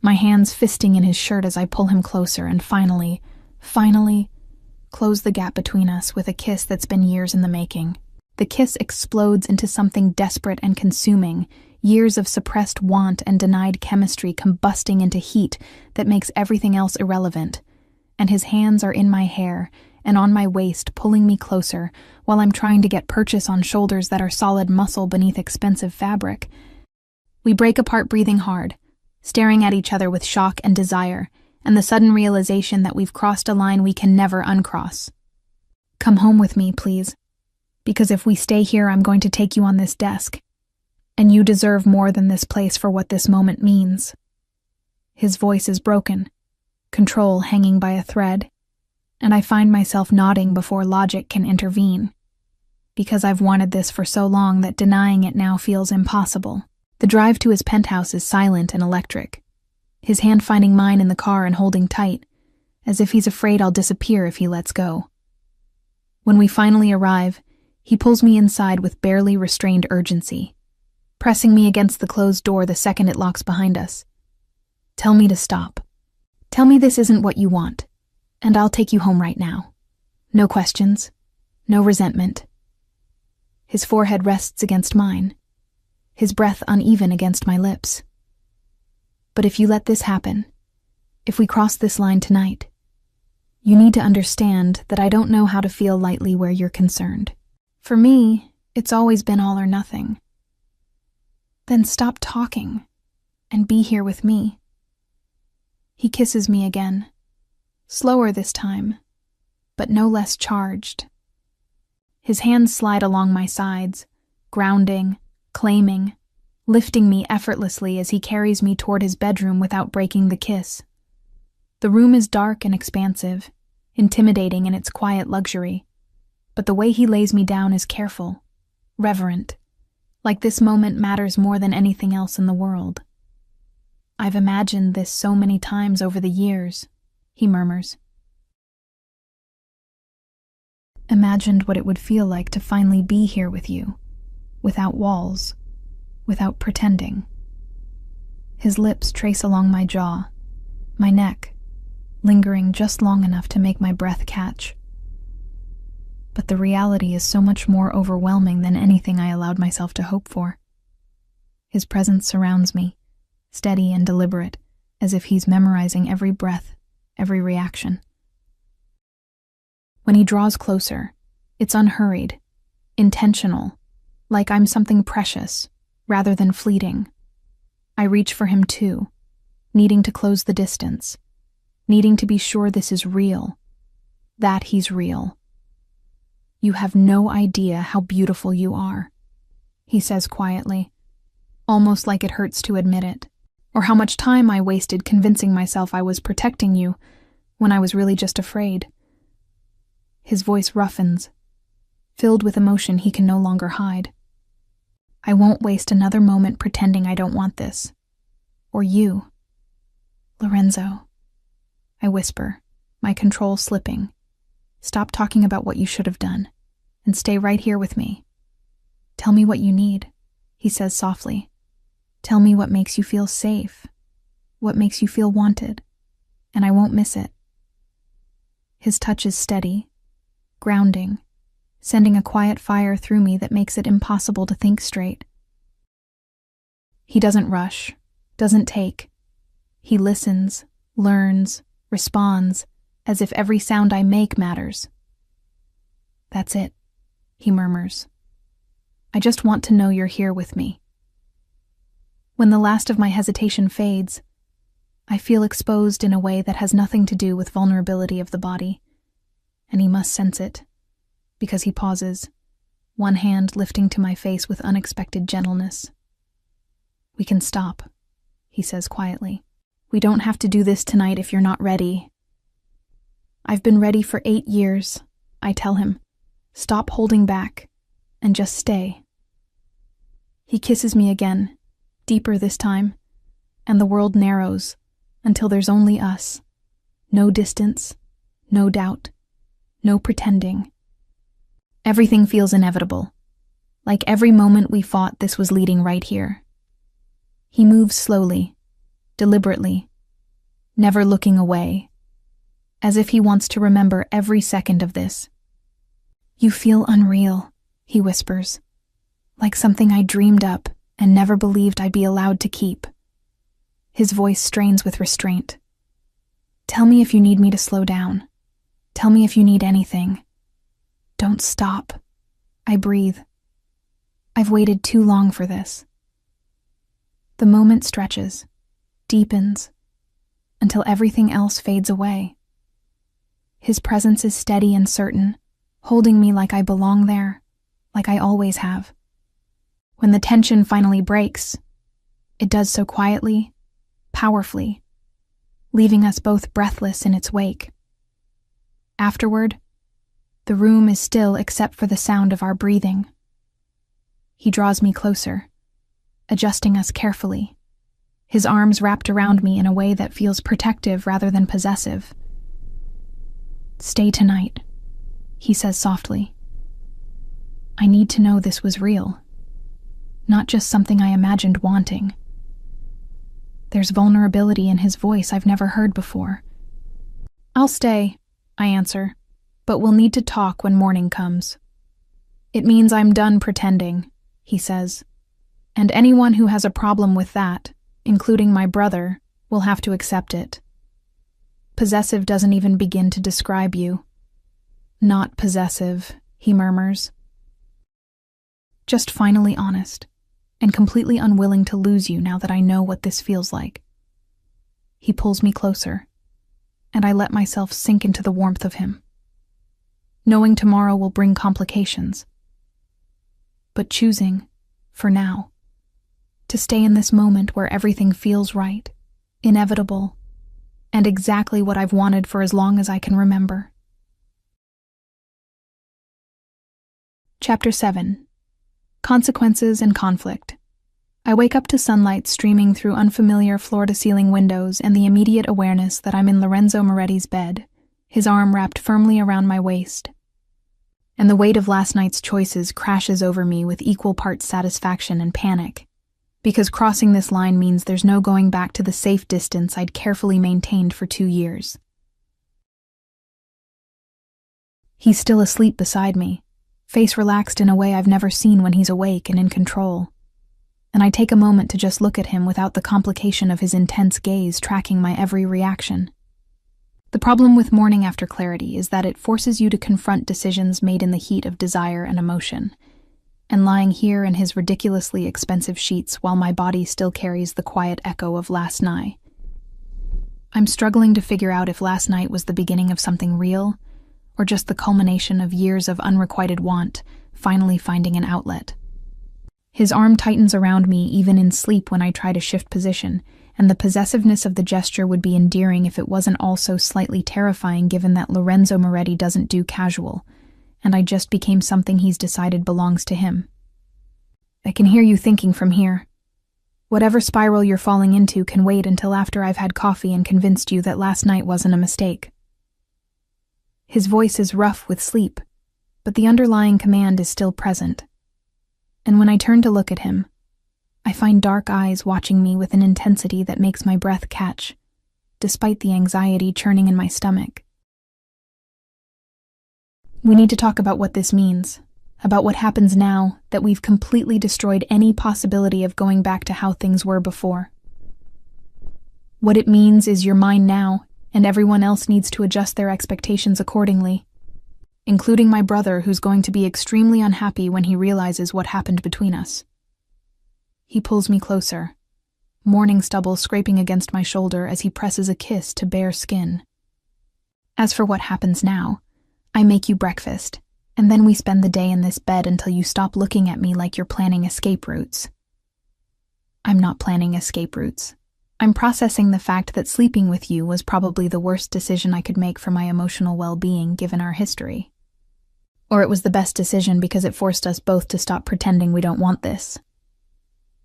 My hands fisting in his shirt as I pull him closer and finally, close the gap between us with a kiss that's been years in the making. The kiss explodes into something desperate and consuming, years of suppressed want and denied chemistry combusting into heat that makes everything else irrelevant. And his hands are in my hair and on my waist, pulling me closer while I'm trying to get purchase on shoulders that are solid muscle beneath expensive fabric. We break apart breathing hard, staring at each other with shock and desire, and the sudden realization that we've crossed a line we can never uncross. Come home with me, please, because if we stay here, I'm going to take you on this desk, and you deserve more than this place for what this moment means. His voice is broken, control hanging by a thread, and I find myself nodding before logic can intervene, because I've wanted this for so long that denying it now feels impossible. The drive to his penthouse is silent and electric. his hand finding mine in the car and holding tight, as if he's afraid I'll disappear if he lets go. When we finally arrive, he pulls me inside with barely restrained urgency, pressing me against the closed door the second it locks behind us. Tell me to stop. Tell me this isn't what you want, and I'll take you home right now. No questions, no resentment. His forehead rests against mine, his breath uneven against my lips. But if you let this happen, if we cross this line tonight, you need to understand that I don't know how to feel lightly where you're concerned. For me, it's always been all or nothing. Then stop talking and be here with me. He kisses me again, slower this time, but no less charged. His hands slide along my sides, grounding, claiming, lifting me effortlessly as he carries me toward his bedroom without breaking the kiss. The room is dark and expansive, intimidating in its quiet luxury, but the way he lays me down is careful, reverent, like this moment matters more than anything else in the world. I've imagined this so many times over the years, he murmurs. Imagined what it would feel like to finally be here with you, without walls, without pretending. His lips trace along my jaw, my neck, lingering just long enough to make my breath catch. But the reality is so much more overwhelming than anything I allowed myself to hope for. His presence surrounds me, steady and deliberate, as if he's memorizing every breath, every reaction. When he draws closer, it's unhurried, intentional, like I'm something precious, rather than fleeting. I reach for him too, needing to close the distance, needing to be sure this is real, that he's real. You have no idea how beautiful you are, he says quietly, almost like it hurts to admit it, or how much time I wasted convincing myself I was protecting you when I was really just afraid. His voice roughens, filled with emotion he can no longer hide. I won't waste another moment pretending I don't want this. Or you. Lorenzo, I whisper, my control slipping. Stop talking about what you should have done, and stay right here with me. Tell me what you need, he says softly. Tell me what makes you feel safe, what makes you feel wanted, and I won't miss it. His touch is steady, grounding, sending a quiet fire through me that makes it impossible to think straight. He doesn't rush, doesn't take. He listens, learns, responds, as if every sound I make matters. That's it, he murmurs. I just want to know you're here with me. When the last of my hesitation fades, I feel exposed in a way that has nothing to do with vulnerability of the body, and he must sense it, because he pauses, one hand lifting to my face with unexpected gentleness. We can stop, he says quietly. We don't have to do this tonight if you're not ready. I've been ready for 8 years, I tell him. Stop holding back, and just stay. He kisses me again, deeper this time, and the world narrows until there's only us. No distance, no doubt, no pretending. Everything feels inevitable, like every moment we fought this was leading right here. He moves slowly, deliberately, never looking away, as if he wants to remember every second of this. You feel unreal, he whispers, like something I dreamed up and never believed I'd be allowed to keep. His voice strains with restraint. Tell me if you need me to slow down. Tell me if you need anything. Don't stop. I breathe. I've waited too long for this. The moment stretches, deepens, until everything else fades away. His presence is steady and certain, holding me like I belong there, like I always have. When the tension finally breaks, it does so quietly, powerfully, leaving us both breathless in its wake. Afterward, the room is still except for the sound of our breathing. He draws me closer, adjusting us carefully, his arms wrapped around me in a way that feels protective rather than possessive. "Stay tonight," he says softly. I need to know this was real, not just something I imagined wanting. There's vulnerability in his voice I've never heard before. "I'll stay," I answer, "but we'll need to talk when morning comes." "It means I'm done pretending," he says, "and anyone who has a problem with that, including my brother, will have to accept it. Possessive doesn't even begin to describe you." "Not possessive," he murmurs. "Just finally honest, and completely unwilling to lose you now that I know what this feels like." He pulls me closer, and I let myself sink into the warmth of him, knowing tomorrow will bring complications, but choosing, for now, to stay in this moment where everything feels right, inevitable, and exactly what I've wanted for as long as I can remember. Chapter 7. Consequences and Conflict. I wake up to sunlight streaming through unfamiliar floor-to-ceiling windows and the immediate awareness that I'm in Lorenzo Moretti's bed, his arm wrapped firmly around my waist. And the weight of last night's choices crashes over me with equal parts satisfaction and panic, because crossing this line means there's no going back to the safe distance I'd carefully maintained for 2 years. He's still asleep beside me, face relaxed in a way I've never seen when he's awake and in control. And I take a moment to just look at him without the complication of his intense gaze tracking my every reaction. The problem with mourning after clarity is that it forces you to confront decisions made in the heat of desire and emotion. And lying here in his ridiculously expensive sheets while my body still carries the quiet echo of last night, I'm struggling to figure out if last night was the beginning of something real, or just the culmination of years of unrequited want, finally finding an outlet. His arm tightens around me even in sleep when I try to shift position, and the possessiveness of the gesture would be endearing if it wasn't also slightly terrifying given that Lorenzo Moretti doesn't do casual, and I just became something he's decided belongs to him. I can hear you thinking from here. Whatever spiral you're falling into can wait until after I've had coffee and convinced you that last night wasn't a mistake. His voice is rough with sleep, but the underlying command is still present. And when I turn to look at him, I find dark eyes watching me with an intensity that makes my breath catch, despite the anxiety churning in my stomach. We need to talk about what this means, about what happens now that we've completely destroyed any possibility of going back to how things were before. What it means is you're mine now, and everyone else needs to adjust their expectations accordingly, including my brother, who's going to be extremely unhappy when he realizes what happened between us. He pulls me closer, morning stubble scraping against my shoulder as he presses a kiss to bare skin. As for what happens now, I make you breakfast, and then we spend the day in this bed until you stop looking at me like you're planning escape routes. I'm not planning escape routes. I'm processing the fact that sleeping with you was probably the worst decision I could make for my emotional well-being given our history. Or it was the best decision because it forced us both to stop pretending we don't want this.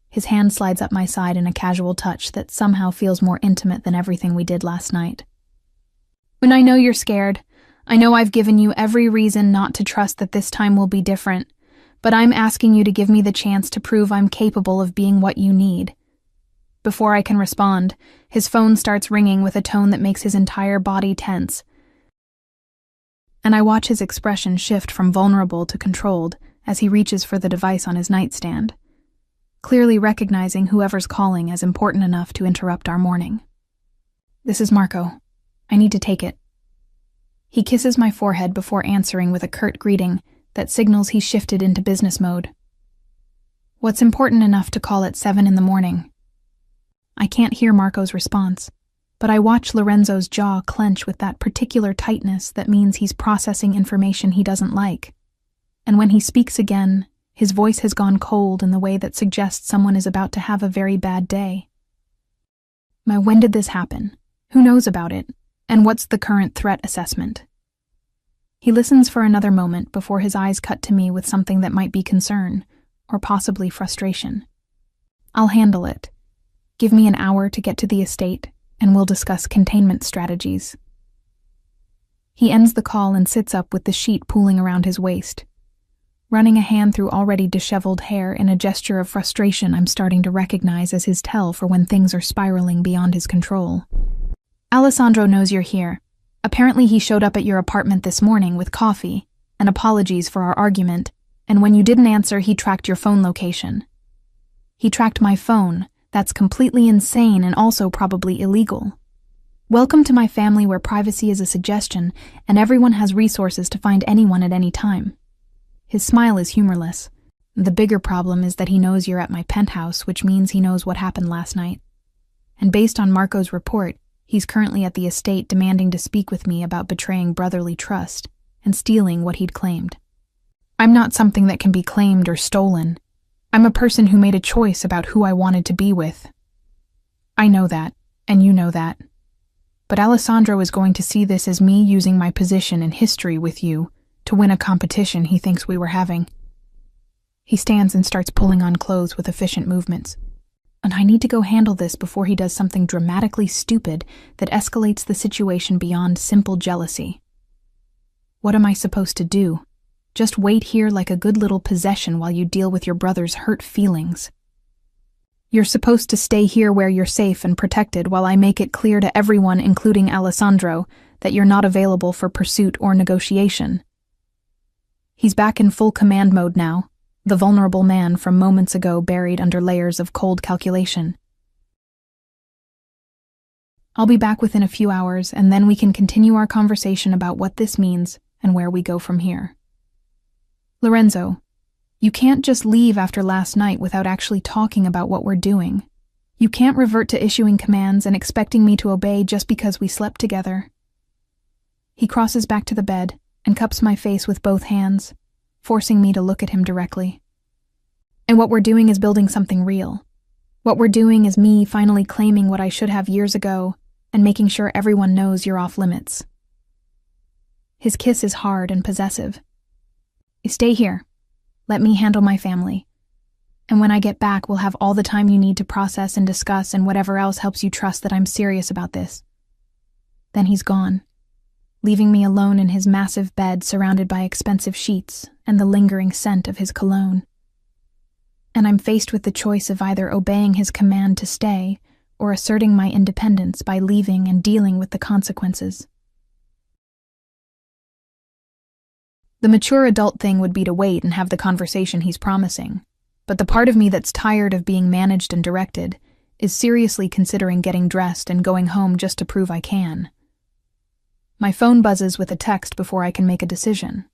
His hand slides up my side in a casual touch that somehow feels more intimate than everything we did last night. "When I know you're scared, I know I've given you every reason not to trust that this time will be different, but I'm asking you to give me the chance to prove I'm capable of being what you need." Before I can respond, his phone starts ringing with a tone that makes his entire body tense, and I watch his expression shift from vulnerable to controlled as he reaches for the device on his nightstand, clearly recognizing whoever's calling as important enough to interrupt our morning. "This is Marco. I need to take it." He kisses my forehead before answering with a curt greeting that signals he's shifted into business mode. "What's important enough to call at 7 in the morning?" I can't hear Marco's response, but I watch Lorenzo's jaw clench with that particular tightness that means he's processing information he doesn't like. And when he speaks again, his voice has gone cold in the way that suggests someone is about to have a very bad day. When did this happen? Who knows about it? And what's the current threat assessment? He listens for another moment before his eyes cut to me with something that might be concern, or possibly frustration. "I'll handle it," Give me an hour to get to the estate, and we'll discuss containment strategies. He ends the call and sits up with the sheet pooling around his waist. Running a hand through already disheveled hair in a gesture of frustration I'm starting to recognize as his tell for when things are spiraling beyond his control. Alessandro knows you're here. Apparently he showed up at your apartment this morning with coffee, and apologies for our argument, and when you didn't answer, he tracked your phone location. He tracked my phone. That's completely insane and also probably illegal. Welcome to my family where privacy is a suggestion and everyone has resources to find anyone at any time. His smile is humorless. The bigger problem is that he knows you're at my penthouse, which means he knows what happened last night. And based on Marco's report, he's currently at the estate demanding to speak with me about betraying brotherly trust and stealing what he'd claimed. I'm not something that can be claimed or stolen. I'm a person who made a choice about who I wanted to be with. I know that, and you know that. But Alessandro is going to see this as me using my position in history with you to win a competition he thinks we were having. He stands and starts pulling on clothes with efficient movements. And I need to go handle this before he does something dramatically stupid that escalates the situation beyond simple jealousy. What am I supposed to do? Just wait here like a good little possession while you deal with your brother's hurt feelings? You're supposed to stay here where you're safe and protected while I make it clear to everyone, including Alessandro, that you're not available for pursuit or negotiation. He's back in full command mode now, the vulnerable man from moments ago buried under layers of cold calculation. I'll be back within a few hours, and then we can continue our conversation about what this means and where we go from here. Lorenzo, you can't just leave after last night without actually talking about what we're doing. You can't revert to issuing commands and expecting me to obey just because we slept together. He crosses back to the bed and cups my face with both hands, forcing me to look at him directly. And what we're doing is building something real. What we're doing is me finally claiming what I should have years ago and making sure everyone knows you're off limits. His kiss is hard and possessive. Stay here. Let me handle my family. And when I get back, we'll have all the time you need to process and discuss and whatever else helps you trust that I'm serious about this. Then he's gone, leaving me alone in his massive bed surrounded by expensive sheets and the lingering scent of his cologne. And I'm faced with the choice of either obeying his command to stay or asserting my independence by leaving and dealing with the consequences. The mature adult thing would be to wait and have the conversation he's promising, but the part of me that's tired of being managed and directed is seriously considering getting dressed and going home just to prove I can. My phone buzzes with a text before I can make a decision,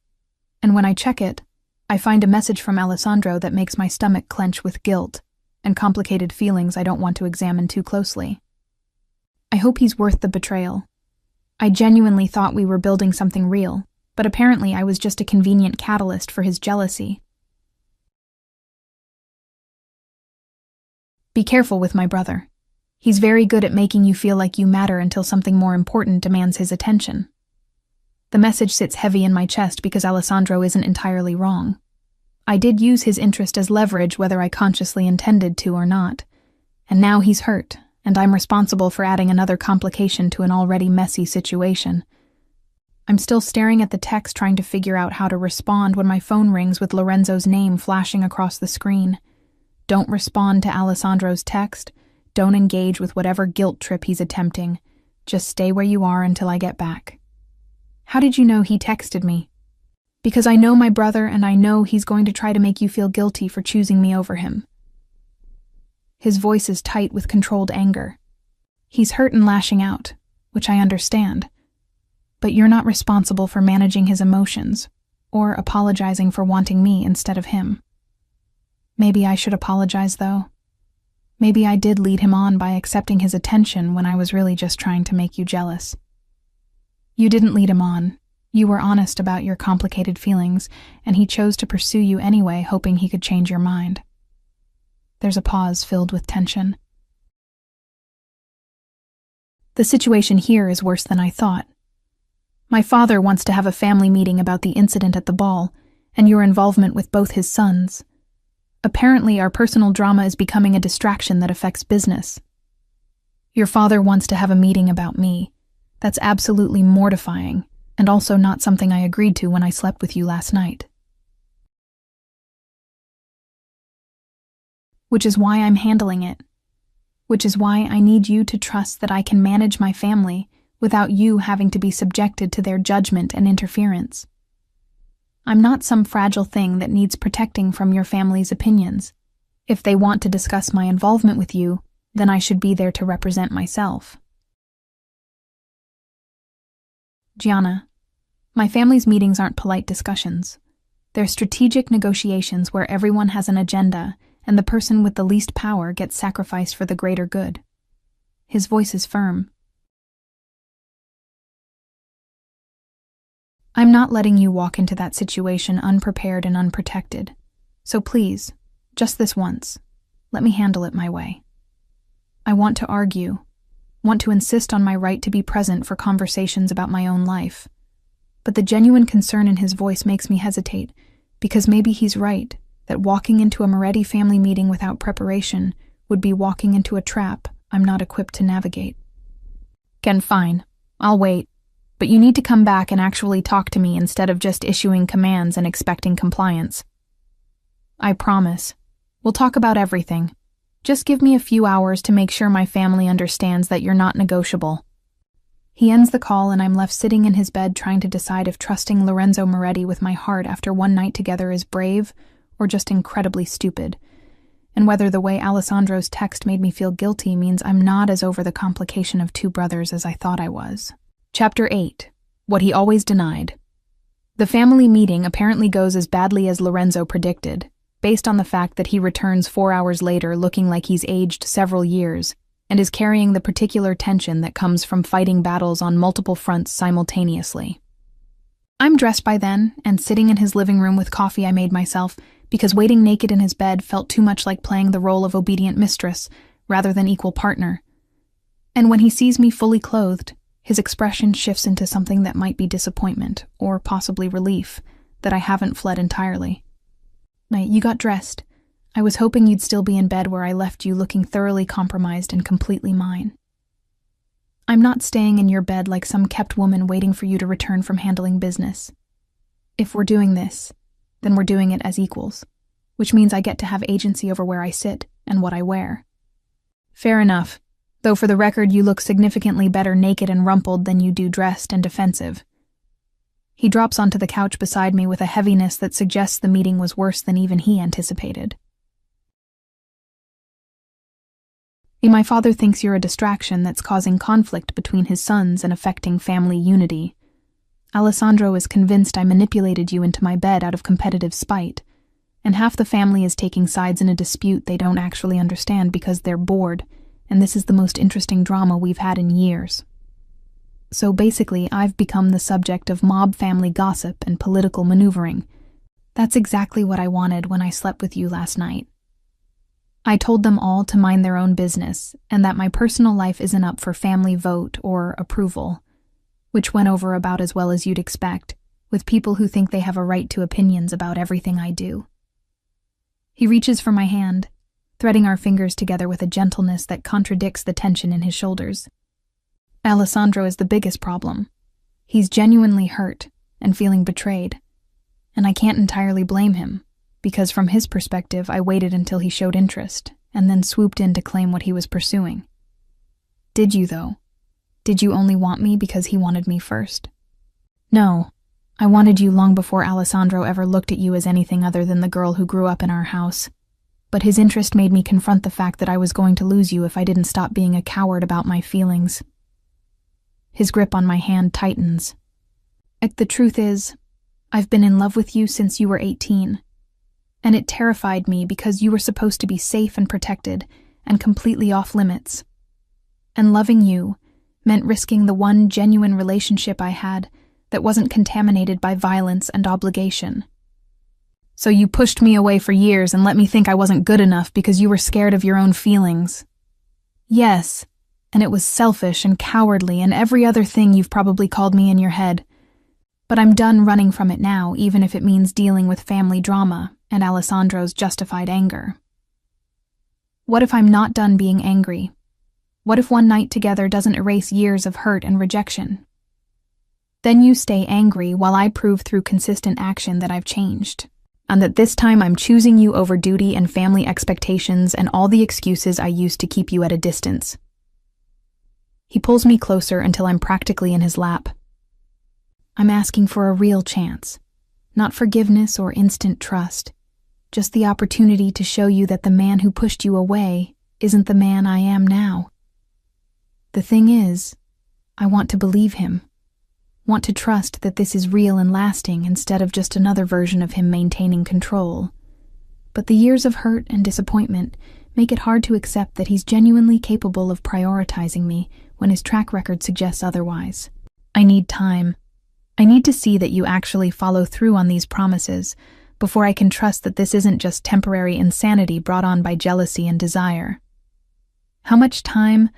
and when I check it, I find a message from Alessandro that makes my stomach clench with guilt and complicated feelings I don't want to examine too closely. I hope he's worth the betrayal. I genuinely thought we were building something real, but apparently I was just a convenient catalyst for his jealousy. Be careful with my brother. He's very good at making you feel like you matter until something more important demands his attention. The message sits heavy in my chest because Alessandro isn't entirely wrong. I did use his interest as leverage whether I consciously intended to or not. And now he's hurt, and I'm responsible for adding another complication to an already messy situation. I'm still staring at the text trying to figure out how to respond when my phone rings with Lorenzo's name flashing across the screen. Don't respond to Alessandro's text. Don't engage with whatever guilt trip he's attempting. Just stay where you are until I get back. How did you know he texted me? Because I know my brother and I know he's going to try to make you feel guilty for choosing me over him. His voice is tight with controlled anger. He's hurt and lashing out, which I understand. But you're not responsible for managing his emotions, or apologizing for wanting me instead of him. Maybe I should apologize, though. Maybe I did lead him on by accepting his attention when I was really just trying to make you jealous. You didn't lead him on. You were honest about your complicated feelings, and he chose to pursue you anyway, hoping he could change your mind. There's a pause filled with tension. The situation here is worse than I thought. My father wants to have a family meeting about the incident at the ball, and your involvement with both his sons. Apparently, our personal drama is becoming a distraction that affects business, Your father wants to have a meeting about me. That's absolutely mortifying, and also not something I agreed to when I slept with you last night. Which is why I'm handling it. Which is why I need you to trust that I can manage my family without you having to be subjected to their judgment and interference. I'm not some fragile thing that needs protecting from your family's opinions. If they want to discuss my involvement with you, then I should be there to represent myself. Gianna, my family's meetings aren't polite discussions. They're strategic negotiations where everyone has an agenda and the person with the least power gets sacrificed for the greater good. His voice is firm. I'm not letting you walk into that situation unprepared and unprotected. So please, just this once, let me handle it my way. I want to argue, want to insist on my right to be present for conversations about my own life. But the genuine concern in his voice makes me hesitate, because maybe he's right, that walking into a Moretti family meeting without preparation would be walking into a trap I'm not equipped to navigate. Ken, fine. I'll wait. But you need to come back and actually talk to me instead of just issuing commands and expecting compliance. I promise. We'll talk about everything. Just give me a few hours to make sure my family understands that you're not negotiable. He ends the call and I'm left sitting in his bed trying to decide if trusting Lorenzo Moretti with my heart after one night together is brave or just incredibly stupid, and whether the way Alessandro's text made me feel guilty means I'm not as over the complication of two brothers as I thought I was. Chapter 8. What he always denied. The family meeting apparently goes as badly as Lorenzo predicted, based on the fact that he returns 4 hours later looking like he's aged several years and is carrying the particular tension that comes from fighting battles on multiple fronts simultaneously. I'm dressed by then and sitting in his living room with coffee I made myself because waiting naked in his bed felt too much like playing the role of obedient mistress rather than equal partner. And when he sees me fully clothed, his expression shifts into something that might be disappointment or possibly relief that I haven't fled entirely. You got dressed. I was hoping you'd still be in bed where I left you looking thoroughly compromised and completely mine. I'm not staying in your bed like some kept woman waiting for you to return from handling business. If we're doing this, then we're doing it as equals, which means I get to have agency over where I sit and what I wear. Fair enough, though for the record you look significantly better naked and rumpled than you do dressed and defensive. He drops onto the couch beside me with a heaviness that suggests the meeting was worse than even he anticipated. My father thinks you're a distraction that's causing conflict between his sons and affecting family unity. Alessandro is convinced I manipulated you into my bed out of competitive spite, and half the family is taking sides in a dispute they don't actually understand because they're bored, and this is the most interesting drama we've had in years. So basically, I've become the subject of mob family gossip and political maneuvering. That's exactly what I wanted when I slept with you last night. I told them all to mind their own business and that my personal life isn't up for family vote or approval, which went over about as well as you'd expect, with people who think they have a right to opinions about everything I do. He reaches for my hand, threading our fingers together with a gentleness that contradicts the tension in his shoulders. Alessandro is the biggest problem. He's genuinely hurt and feeling betrayed, and I can't entirely blame him, because from his perspective I waited until he showed interest, and then swooped in to claim what he was pursuing. Did you, though? Did you only want me because he wanted me first? No, I wanted you long before Alessandro ever looked at you as anything other than the girl who grew up in our house. But his interest made me confront the fact that I was going to lose you if I didn't stop being a coward about my feelings. His grip on my hand tightens. The truth is, I've been in love with you since you were 18. And it terrified me because you were supposed to be safe and protected and completely off limits. And loving you meant risking the one genuine relationship I had that wasn't contaminated by violence and obligation. So you pushed me away for years and let me think I wasn't good enough because you were scared of your own feelings. Yes, and it was selfish and cowardly and every other thing you've probably called me in your head. But I'm done running from it now, even if it means dealing with family drama and Alessandro's justified anger. What if I'm not done being angry? What if one night together doesn't erase years of hurt and rejection? Then you stay angry while I prove through consistent action that I've changed, and that this time I'm choosing you over duty and family expectations and all the excuses I used to keep you at a distance. He pulls me closer until I'm practically in his lap. I'm asking for a real chance, not forgiveness or instant trust, just the opportunity to show you that the man who pushed you away isn't the man I am now. The thing is, I want to believe him. Want to trust that this is real and lasting instead of just another version of him maintaining control. But the years of hurt and disappointment make it hard to accept that he's genuinely capable of prioritizing me when his track record suggests otherwise. I need time. I need to see that you actually follow through on these promises before I can trust that this isn't just temporary insanity brought on by jealousy and desire. How much time?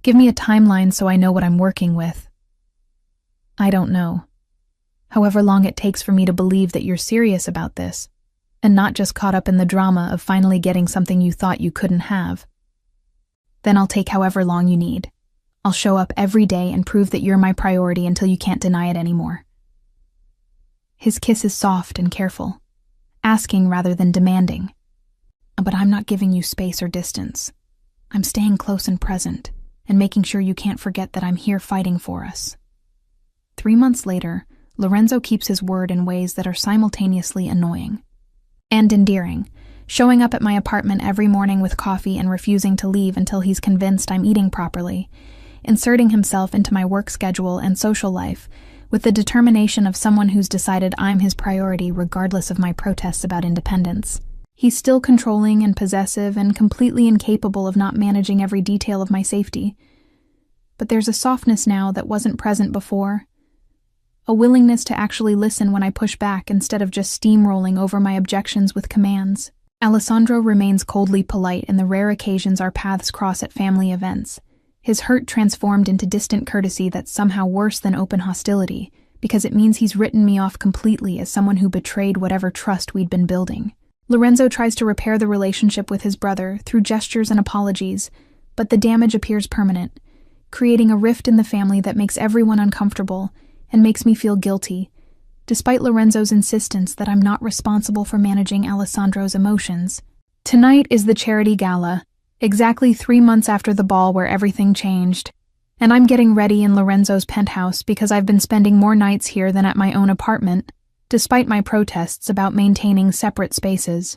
Give me a timeline so I know what I'm working with. I don't know. However long it takes for me to believe that you're serious about this, and not just caught up in the drama of finally getting something you thought you couldn't have. Then I'll take however long you need. I'll show up every day and prove that you're my priority until you can't deny it anymore. His kiss is soft and careful, asking rather than demanding. But I'm not giving you space or distance. I'm staying close and present, and making sure you can't forget that I'm here fighting for us. 3 months later, Lorenzo keeps his word in ways that are simultaneously annoying and endearing, showing up at my apartment every morning with coffee and refusing to leave until he's convinced I'm eating properly, inserting himself into my work schedule and social life with the determination of someone who's decided I'm his priority regardless of my protests about independence. He's still controlling and possessive and completely incapable of not managing every detail of my safety. But there's a softness now that wasn't present before. A willingness to actually listen when I push back instead of just steamrolling over my objections with commands. Alessandro remains coldly polite in the rare occasions our paths cross at family events, his hurt transformed into distant courtesy that's somehow worse than open hostility, because it means he's written me off completely as someone who betrayed whatever trust we'd been building. Lorenzo tries to repair the relationship with his brother through gestures and apologies, but the damage appears permanent, creating a rift in the family that makes everyone uncomfortable and makes me feel guilty, despite Lorenzo's insistence that I'm not responsible for managing Alessandro's emotions. Tonight is the charity gala, exactly 3 months after the ball where everything changed, and I'm getting ready in Lorenzo's penthouse because I've been spending more nights here than at my own apartment, despite my protests about maintaining separate spaces.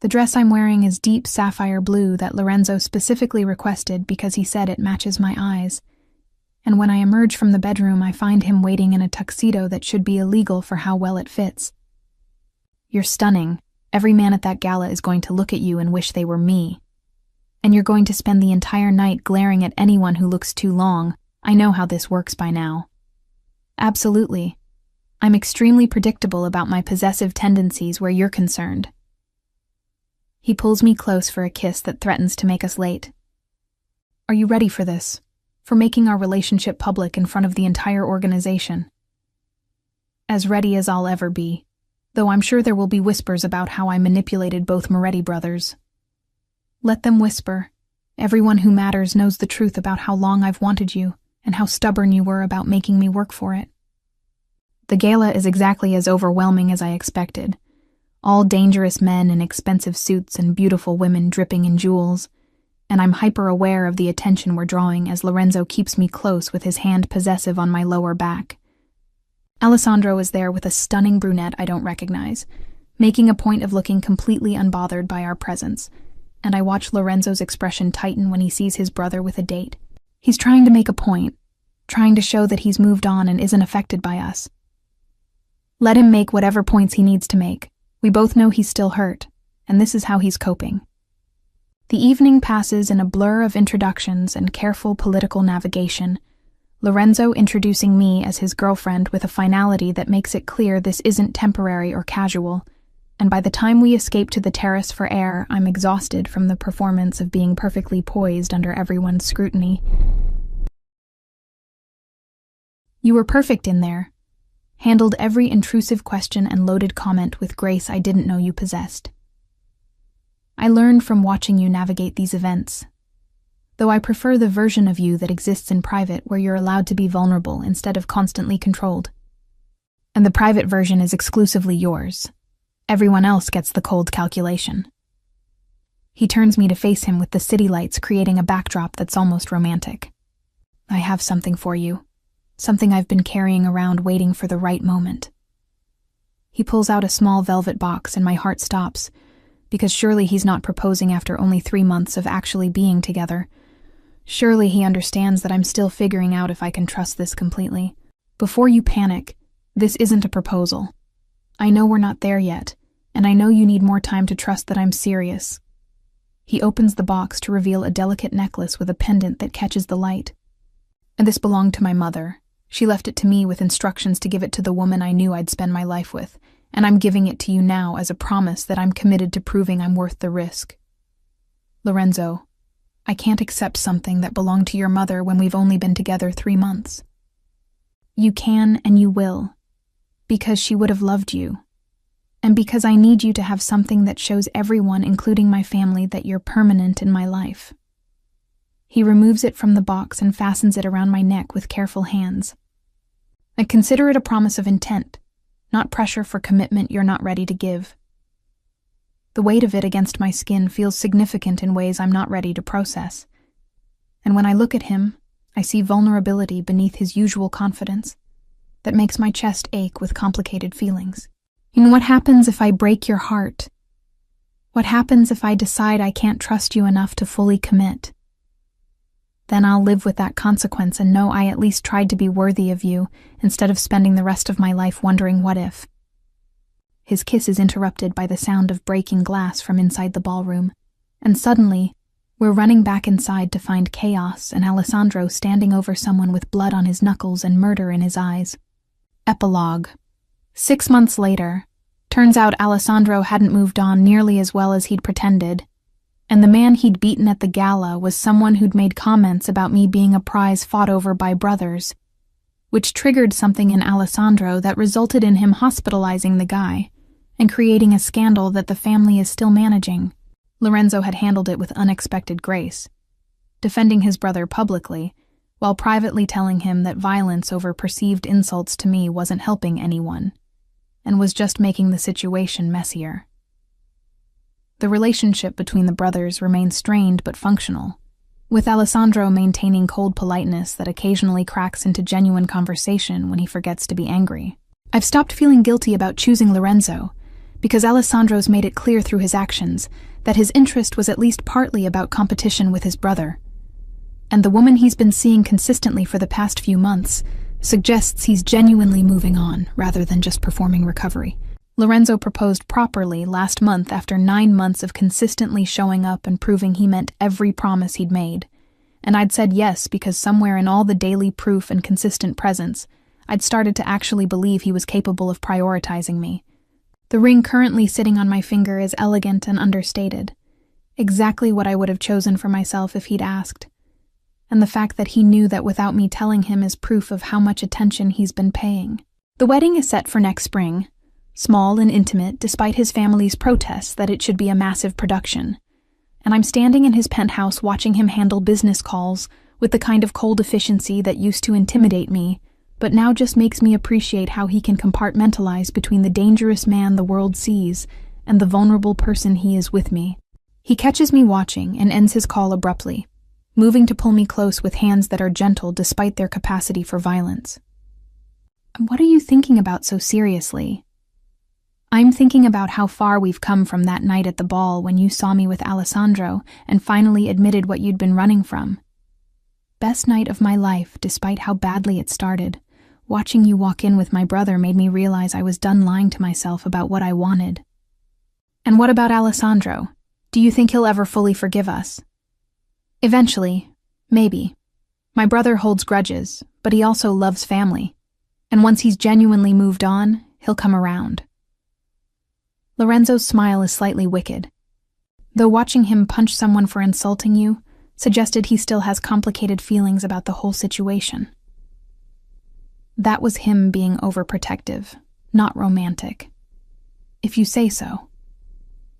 The dress I'm wearing is deep sapphire blue that Lorenzo specifically requested because he said it matches my eyes. And when I emerge from the bedroom, I find him waiting in a tuxedo that should be illegal for how well it fits. You're stunning. Every man at that gala is going to look at you and wish they were me. And you're going to spend the entire night glaring at anyone who looks too long. I know how this works by now. Absolutely. I'm extremely predictable about my possessive tendencies where you're concerned. He pulls me close for a kiss that threatens to make us late. Are you ready for this? For making our relationship public in front of the entire organization? As ready as I'll ever be, though I'm sure there will be whispers about how I manipulated both Moretti brothers. Let them whisper. Everyone who matters knows the truth about how long I've wanted you and how stubborn you were about making me work for it. The gala is exactly as overwhelming as I expected. All dangerous men in expensive suits and beautiful women dripping in jewels, and I'm hyper-aware of the attention we're drawing as Lorenzo keeps me close with his hand possessive on my lower back. Alessandro is there with a stunning brunette I don't recognize, making a point of looking completely unbothered by our presence, and I watch Lorenzo's expression tighten when he sees his brother with a date. He's trying to make a point, trying to show that he's moved on and isn't affected by us. Let him make whatever points he needs to make. We both know he's still hurt, and this is how he's coping. The evening passes in a blur of introductions and careful political navigation, Lorenzo introducing me as his girlfriend with a finality that makes it clear this isn't temporary or casual, and by the time we escape to the terrace for air, I'm exhausted from the performance of being perfectly poised under everyone's scrutiny. You were perfect in there. Handled every intrusive question and loaded comment with grace I didn't know you possessed. I learned from watching you navigate these events. though I prefer the version of you that exists in private where you're allowed to be vulnerable instead of constantly controlled. And the private version is exclusively yours. Everyone else gets the cold calculation. He turns me to face him with the city lights creating a backdrop that's almost romantic. I have something for you. Something I've been carrying around waiting for the right moment. He pulls out a small velvet box and my heart stops, because surely he's not proposing after only 3 months of actually being together. Surely he understands that I'm still figuring out if I can trust this completely. Before you panic, this isn't a proposal. I know we're not there yet, and I know you need more time to trust that I'm serious. He opens the box to reveal a delicate necklace with a pendant that catches the light. And this belonged to my mother. She left it to me with instructions to give it to the woman I knew I'd spend my life with, and I'm giving it to you now as a promise that I'm committed to proving I'm worth the risk. Lorenzo, I can't accept something that belonged to your mother when we've only been together 3 months. You can and you will, because she would have loved you, and because I need you to have something that shows everyone, including my family, that you're permanent in my life. He removes it from the box and fastens it around my neck with careful hands. I consider it a promise of intent, not pressure for commitment you're not ready to give. The weight of it against my skin feels significant in ways I'm not ready to process. And when I look at him, I see vulnerability beneath his usual confidence that makes my chest ache with complicated feelings. And what happens if I break your heart? What happens if I decide I can't trust you enough to fully commit? Then I'll live with that consequence and know I at least tried to be worthy of you instead of spending the rest of my life wondering what if. His kiss is interrupted by the sound of breaking glass from inside the ballroom, and suddenly, we're running back inside to find chaos and Alessandro standing over someone with blood on his knuckles and murder in his eyes. Epilogue. 6 months later, turns out Alessandro hadn't moved on nearly as well as he'd pretended, and the man he'd beaten at the gala was someone who'd made comments about me being a prize fought over by brothers, which triggered something in Alessandro that resulted in him hospitalizing the guy and creating a scandal that the family is still managing. Lorenzo had handled it with unexpected grace, defending his brother publicly, while privately telling him that violence over perceived insults to me wasn't helping anyone, and was just making the situation messier. The relationship between the brothers remained strained but functional, with Alessandro maintaining cold politeness that occasionally cracks into genuine conversation when he forgets to be angry. I've stopped feeling guilty about choosing Lorenzo, because Alessandro's made it clear through his actions that his interest was at least partly about competition with his brother. And the woman he's been seeing consistently for the past few months suggests he's genuinely moving on rather than just performing recovery. Lorenzo proposed properly last month after 9 months of consistently showing up and proving he meant every promise he'd made. And I'd said yes because somewhere in all the daily proof and consistent presence, I'd started to actually believe he was capable of prioritizing me. The ring currently sitting on my finger is elegant and understated, exactly what I would have chosen for myself if he'd asked. And the fact that he knew that without me telling him is proof of how much attention he's been paying. The wedding is set for next spring, small and intimate despite his family's protests that it should be a massive production. And I'm standing in his penthouse watching him handle business calls with the kind of cold efficiency that used to intimidate me, but now just makes me appreciate how he can compartmentalize between the dangerous man the world sees and the vulnerable person he is with me. He catches me watching and ends his call abruptly, moving to pull me close with hands that are gentle despite their capacity for violence. What are you thinking about so seriously? I'm thinking about how far we've come from that night at the ball when you saw me with Alessandro and finally admitted what you'd been running from. Best night of my life, despite how badly it started. Watching you walk in with my brother made me realize I was done lying to myself about what I wanted. And what about Alessandro? Do you think he'll ever fully forgive us? Eventually, maybe. My brother holds grudges, but he also loves family. And once he's genuinely moved on, he'll come around. Lorenzo's smile is slightly wicked, though watching him punch someone for insulting you suggested he still has complicated feelings about the whole situation. That was him being overprotective, not romantic. If you say so.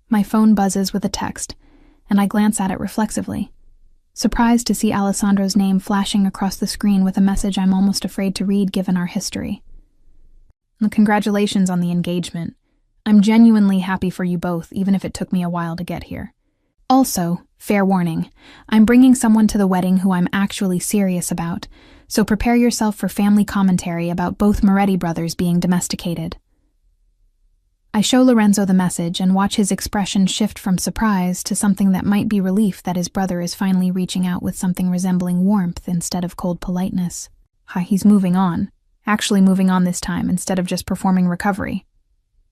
My phone buzzes with a text, and I glance at it reflexively. surprised to see Alessandro's name flashing across the screen with a message I'm almost afraid to read given our history. Congratulations on the engagement. I'm genuinely happy for you both, even if it took me a while to get here. Also, fair warning, I'm bringing someone to the wedding who I'm actually serious about, so prepare yourself for family commentary about both Moretti brothers being domesticated. I show Lorenzo the message and watch his expression shift from surprise to something that might be relief that his brother is finally reaching out with something resembling warmth instead of cold politeness. He's moving on. Actually moving on this time instead of just performing recovery.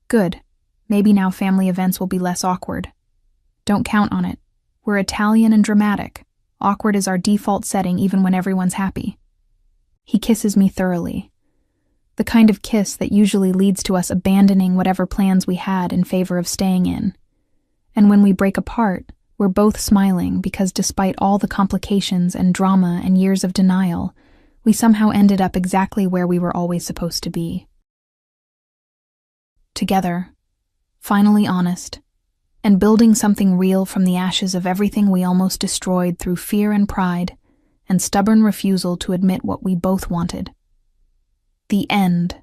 Good. Maybe now family events will be less awkward. Don't count on it. We're Italian and dramatic. Awkward is our default setting even when everyone's happy. He kisses me thoroughly. The kind of kiss that usually leads to us abandoning whatever plans we had in favor of staying in. And when we break apart, we're both smiling because despite all the complications and drama and years of denial, we somehow ended up exactly where we were always supposed to be. Together, finally honest, and building something real from the ashes of everything we almost destroyed through fear and pride and stubborn refusal to admit what we both wanted. The end.